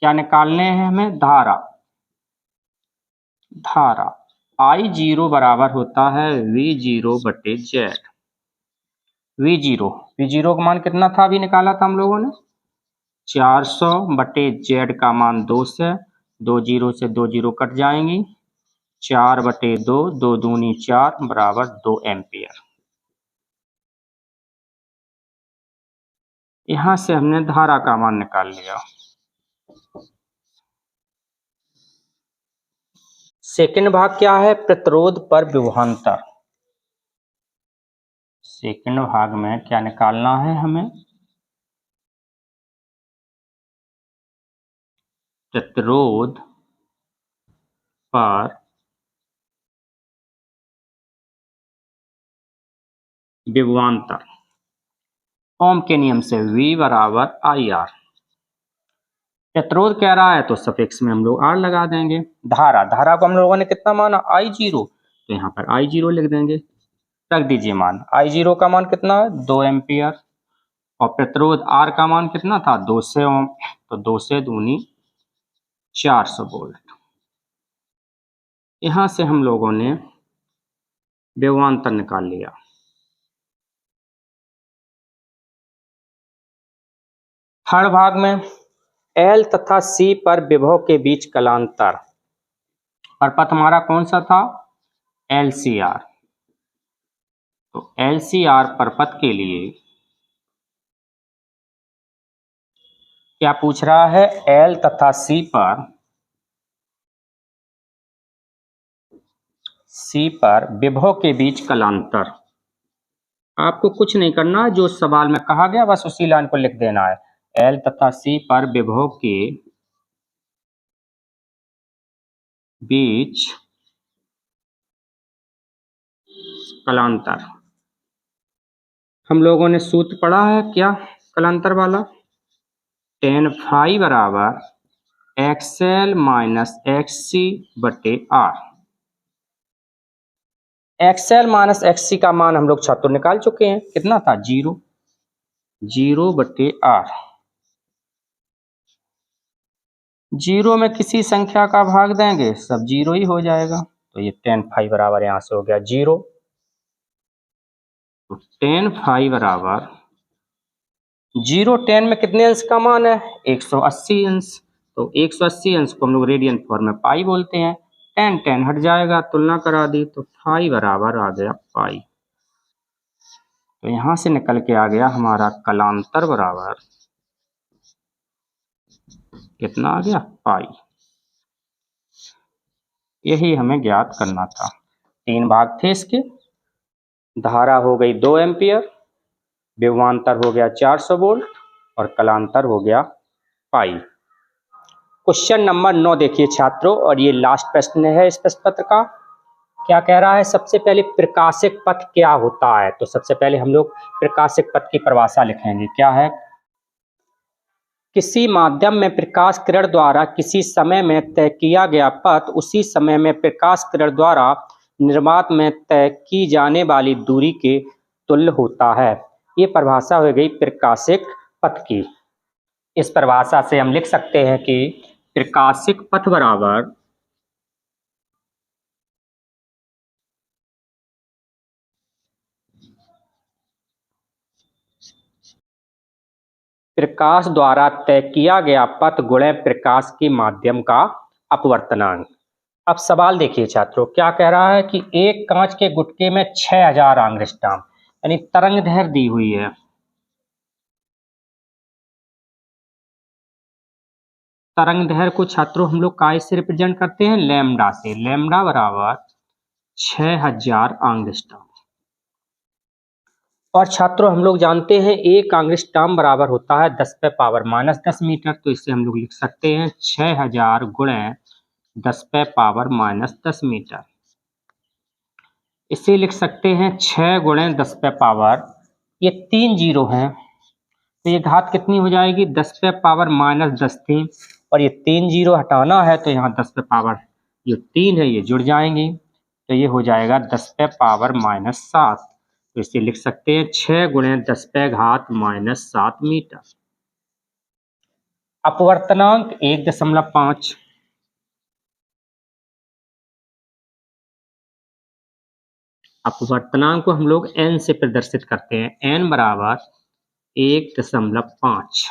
क्या निकालने हैं हमें? धारा। धारा I0 बराबर होता है V0 बटे Z। V0 का मान कितना था? अभी निकाला था हम लोगों ने 400 बटे Z का मान 200। 2 जीरो से 2 जीरो कट जाएंगी। 4 बटे 2, 2 दूनी 4 बराबर 2 एम्पियर। यहां से हमने धारा का मान निकाल लिया। सेकंड भाग क्या है? प्रतिरोध पर विभवांतर। सेकंड भाग में क्या निकालना है हमें? प्रतिरोध पर विभवांतर। ओम के नियम से V बराबर IR। प्रतिरोध कह रहा है तो सफिक्स में हम लोग R लगा देंगे। धारा को हम लोगों ने कितना माना? I0। तो यहाँ पर I0 लिख देंगे। रख दीजिए मान। I0 का मान कितना है? 2 एम्पियर। और प्रतिरोध R का मान कितना था? 200 ओम। तो 200 दूनी 400 वोल्ट। यहां से हम लोगों ने विभवांतर निकाल लिया। थर्ड भाग में L तथा C पर विभव के बीच कलांतर। परपथ हमारा कौन सा था? LCR। तो LCR परपथ के लिए क्या पूछ रहा है? L तथा C पर विभव के बीच कलांतर। आपको कुछ नहीं करना, जो सवाल में कहा गया बस उसी लाइन को लिख देना है। L तथा C पर विभव के बीच कलांतर। हम लोगों ने सूत्र पढ़ा है क्या कलांतर वाला? tan phi बराबर XL माइनस XC बटे R। XL माइनस XC का मान हम लोग छात्रों निकाल चुके हैं। कितना था? 0 बटे R। 0 में किसी संख्या का भाग देंगे, सब 0 ही हो जाएगा। तो ये tan phi बराबर यहां से हो गया 0। तो tan phi बराबर 0। tan में कितने अंश का मान है? 180 अंश। तो 180 अंश को हम लोग रेडियन फॉर्म में पाई बोलते हैं। tan हट जाएगा, तुलना करा दी तो phi बराबर आ गया पाई। तो यहां से निकल के आ गया हमारा कलांतर बराबर कितना आ गया? पाई। यही हमें ज्ञात करना था। 3 भाग थे इसके। धारा हो गई 2 एम्पियर, विभवांतर हो गया 400 वोल्ट और कलांतर हो गया पाई। क्वेश्चन नंबर 9 देखिए छात्रों, और ये लास्ट प्रश्न है इस प्रश्न पत्र का। क्या कह रहा है? सबसे पहले प्रकाशिक पथ क्या होता है? तो सबसे पहले हम लोग प्रकाशिक पथ की परिभाषा लिखेंगे। क्या है? किसी माध्यम में प्रकाश किरण द्वारा किसी समय में तय किया गया पथ उसी समय में प्रकाश किरण द्वारा निर्वात में तय की जाने वाली दूरी के तुल्य होता है। ये परिभाषा हो गई प्रकाशिक पथ की। इस परिभाषा से हम लिख सकते हैं कि प्रकाशिक पथ बराबर प्रकाश द्वारा तय किया गया पथ गुणे प्रकाश के माध्यम का अपवर्तनांक। अब सवाल देखिए छात्रों, क्या कह रहा है कि एक कांच के गुटके में 6000 एंगस्ट्रॉम यानी तरंग दैर्घ्य दी हुई है। तरंग दैर्घ्य को छात्रों हम लोग काय से रिप्रेजेंट करते हैं? लैम्डा से। लैम्डा बराबर 6000 एंगस्ट्रॉम। और छात्रों हम लोग जानते हैं एक एंगस्ट्रॉम बराबर होता है 10⁻⁻10 मीटर। तो इसे हम लोग लिख सकते हैं 6000 गुणे 10⁻⁻10 मीटर। इसे लिख सकते हैं 6 गुणे 10⁻, ये 3 जीरो हैं तो ये घात कितनी हो जाएगी? 10⁻⁻10 थी और ये 3 जीरो हटाना है तो यहाँ 10⁻, जो 3 है ये जुड़ जाएंगी तो ये हो जाएगा 10⁻⁻7। तो इसे लिख सकते हैं 6 गुणे 10⁻⁻7 मीटर। अपवर्तनांक 1.5। अपवर्तनांक को हम लोग n से प्रदर्शित करते हैं, n बराबर 1.5।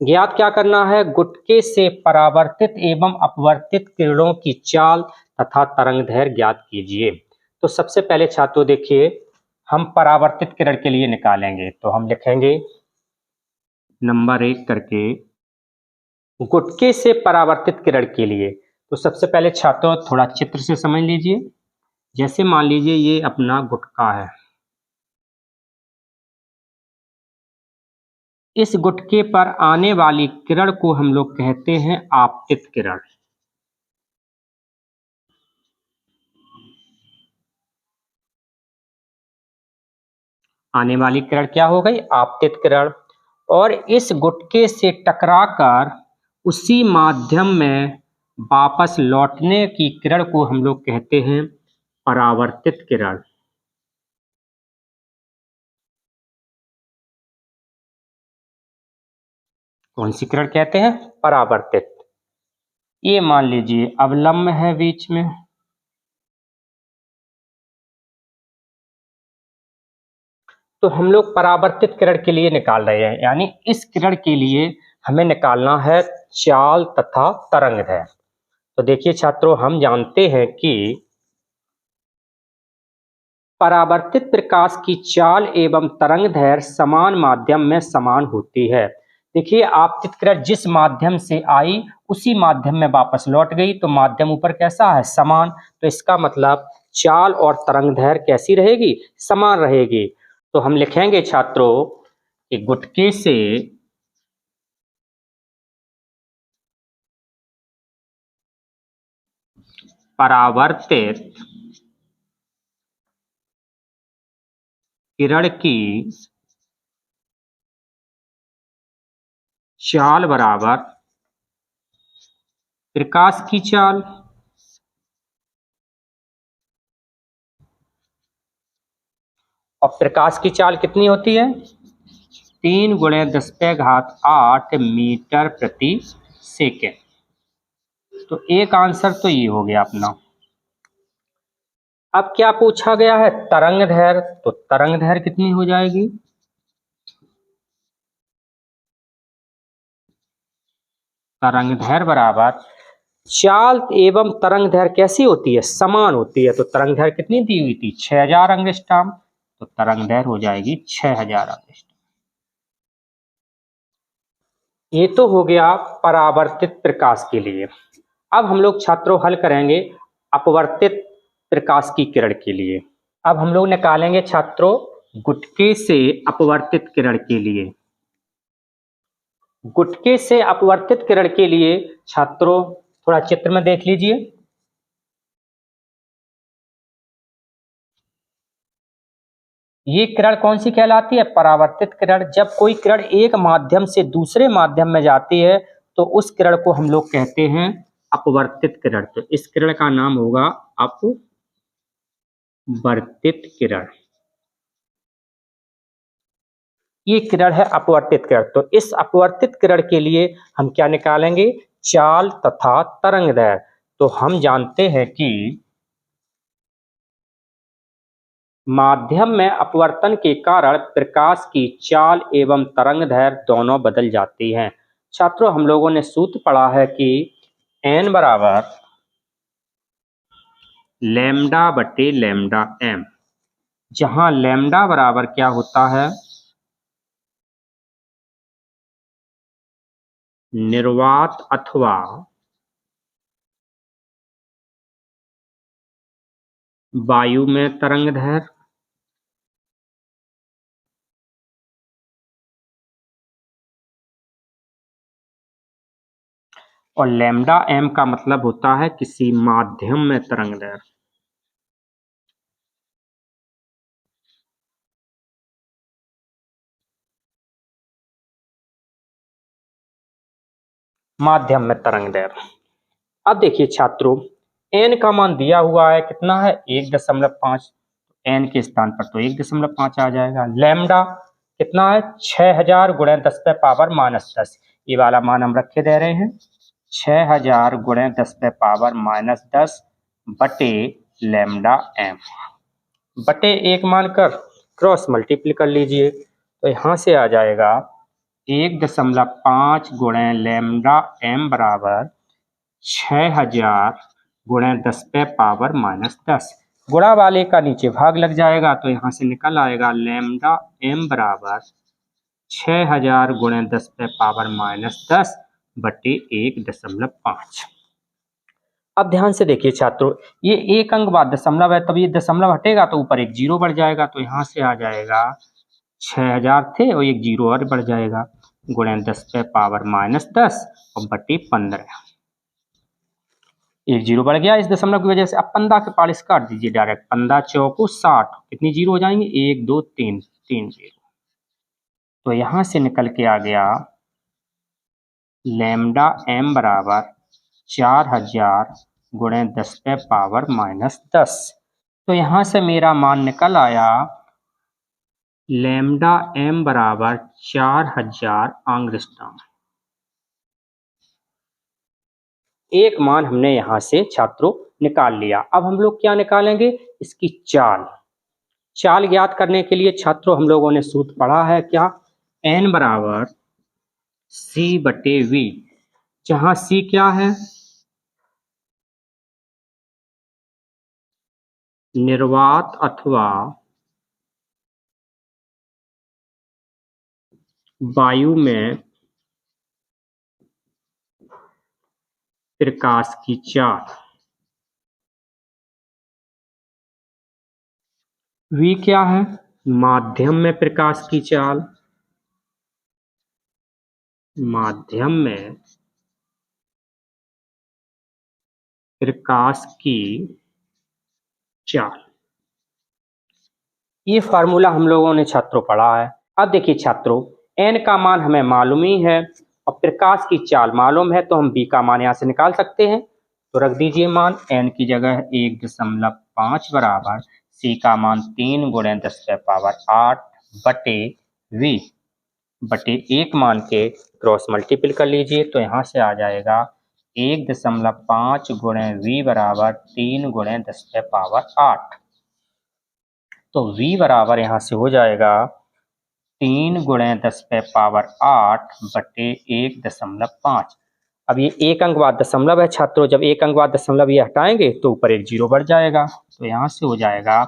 ज्ञात क्या करना है? गुटके से परावर्तित एवं अपवर्तित किरणों की चाल तथा तरंग दैर्घ्य ज्ञात कीजिए। तो सबसे पहले छात्रों देखिए, हम परावर्तित किरण के लिए निकालेंगे तो हम लिखेंगे नंबर 1 करके गुटके से परावर्तित किरण के लिए। तो सबसे पहले छात्रों थोड़ा चित्र से समझ लीजिए। जैसे मान लीजिए ये अपना गुटका है, इस गुटके पर आने वाली किरण को हम लोग कहते हैं आपतित किरण। आने वाली किरण क्या हो गई? आपतित किरण। और इस गुटके से टकराकर उसी माध्यम में वापस लौटने की किरण को हम लोग कहते हैं परावर्तित किरण। कौन सी किरण कहते हैं? परावर्तित। ये मान लीजिए अवलंब है बीच में, तो हम लोग परावर्तित किरण के लिए निकाल रहे हैं, यानी इस किरण के लिए हमें निकालना है चाल तथा तरंग दैर्घ्य। तो देखिए छात्रों, हम जानते हैं कि परावर्तित प्रकाश की चाल एवं तरंग दैर्घ्य समान माध्यम में समान होती है। देखिए आपतित किरण जिस माध्यम से आई उसी माध्यम में वापस लौट गई, तो माध्यम ऊपर कैसा है? समान। तो इसका मतलब चाल और तरंग दैर्घ्य कैसी रहेगी? समान रहेगी। तो हम लिखेंगे छात्रों कि गुटके से परावर्तित किरण की चाल बराबर प्रकाश की चाल। और प्रकाश की चाल कितनी होती है? 3 गुणे 10⁸ मीटर प्रति सेकेंड। तो एक आंसर तो ये हो गया अपना। अब क्या पूछा गया है? तरंग दैर्घ्य। तो तरंग दैर्घ्य कितनी हो जाएगी? तरंग दैर्घ्य बराबर चाल एवं तरंग दैर्घ्य कैसी होती है? समान होती है। तो तरंग दैर्घ्य कितनी दी हुई थी? 6000 एंगस्ट्रॉम। तो तरंग दैर्घ्य हो जाएगी 6000 एंगस्ट्रॉम। ये तो हो गया परावर्तित प्रकाश के लिए। अब हम लोग छात्रों हल करेंगे अपवर्तित प्रकाश की किरण के लिए। अब हम लोग निकालेंगे छात्रों गुटके से अपवर्तित किरण के लिए। गुटके से अपवर्तित किरण के लिए छात्रों थोड़ा चित्र में देख लीजिए। ये किरण कौन सी कहलाती है? परावर्तित किरण। जब कोई किरण एक माध्यम से दूसरे माध्यम में जाती है तो उस किरण को हम लोग कहते हैं अपवर्तित किरण। तो इस किरण का नाम होगा अपवर्तित किरण। ये किरण है अपवर्तित किरण। तो इस अपवर्तित किरण के लिए हम क्या निकालेंगे? चाल तथा तरंगदैर्घ्य। तो हम जानते हैं कि माध्यम में अपवर्तन के कारण प्रकाश की चाल एवं तरंगदैर्घ्य दोनों बदल जाती हैं। छात्रों, हम लोगों ने सूत्र पढ़ा है कि n बराबर लैम्डा बटे लैम्डा m, जहां लैम्डा बराबर क्या होता है, निर्वात अथवा वायु में तरंगदैर्घ्य, और लैम्डा m का मतलब होता है किसी माध्यम में तरंगदैर्घ्य। माध्यम में तरंगदैर्घ्य। अब देखिए छात्रों, n का मान दिया हुआ है, कितना है 1.5, n के स्थान पर तो 1.5 आ जाएगा। लैम्डा कितना है 6000 गुणे 10⁻⁻10, ये वाला मान हम रखे दे रहे हैं 6000 गुणे 10⁻⁻10 बटे लैम्डा m बटे 1 मानकर क्रॉस मल्टीप्लाई कर लीजिए, तो यहाँ से आ जाएगा 1.5 गुणे लैम्डा m बराबर 6000 गुणे 10⁻⁻10। गुणा वाले का नीचे भाग लग जाएगा, तो यहाँ से निकल आएगा लैम्डा m बराबर 6000 गुणे 10⁻⁻10 बटे 1.5। अब ध्यान से देखिए छात्रों, ये एक अंक बाद दशमलव है, तब ये दशमलव हटेगा तो ऊपर एक जीरो बढ़ जाएगा, तो यहाँ से आ जाएगा 6000 थे और एक जीरो और बढ़ जाएगा, गुणे 10⁻⁻10 और बटे 15। एक जीरो बढ़ गया इस दशमलव की वजह से। अब 15 के पालिश काट दीजिए डायरेक्ट, 15 चौको 60, कितनी जीरो हो जाएंगे 1 2 3 3 जीरो। तो यहाँ से निकल के आ गया लैम्डा m बराबर 4000 गुणे 10⁻⁻10। तो यहाँ से मेरा मान निकल आया लैम्डा m बराबर 4000 एंगस्ट्रॉम। एक मान हमने यहाँ से छात्रों निकाल लिया। अब हम लोग क्या निकालेंगे, इसकी चाल। चाल ज्ञात करने के लिए छात्रों हम लोगों ने सूत्र पढ़ा है क्या, n बराबर c बटे v, जहां c क्या है, निर्वात अथवा वायु में प्रकाश की चाल, v क्या है, माध्यम में प्रकाश की चाल, माध्यम में प्रकाश की चाल। ये फार्मूला हम लोगों ने छात्रों पढ़ा है। अब देखिए छात्रों, n का मान हमें मालूम ही है और प्रकाश की चाल मालूम है, तो हम b का मान यहाँ से निकाल सकते हैं। तो रख दीजिए मान, n की जगह 1.5 बराबर c का मान 3 गुणे 10⁻8 बटे v बटे 1 मान के क्रॉस मल्टीपल कर लीजिए, तो यहाँ से आ जाएगा 1.5 गुणे v बराबर 3 गुणे 10⁻8। तो v बराबर यहाँ से हो जाएगा 3 गुणे 10⁻8 बटे 1.5। अब ये एक अंक बाद दशमलव है छात्रों, जब एक अंक बाद दशमलव ये हटाएंगे तो ऊपर एक जीरो बढ़ जाएगा, तो यहाँ से हो जाएगा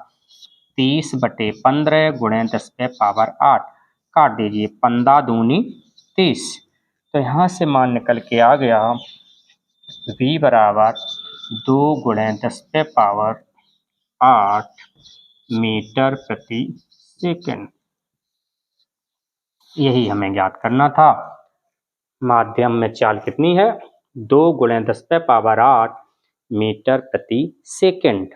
30 बटे 15 गुणे 10⁻8। काट दीजिए, 15 दूनी 30। तो यहाँ से मान निकल के आ गया v बराबर 2 गुणे 10⁻8 मीटर प्रति सेकंड। यही हमें ज्ञात करना था। माध्यम में चाल कितनी है, 2 गुणे 10⁻8 मीटर प्रति सेकंड।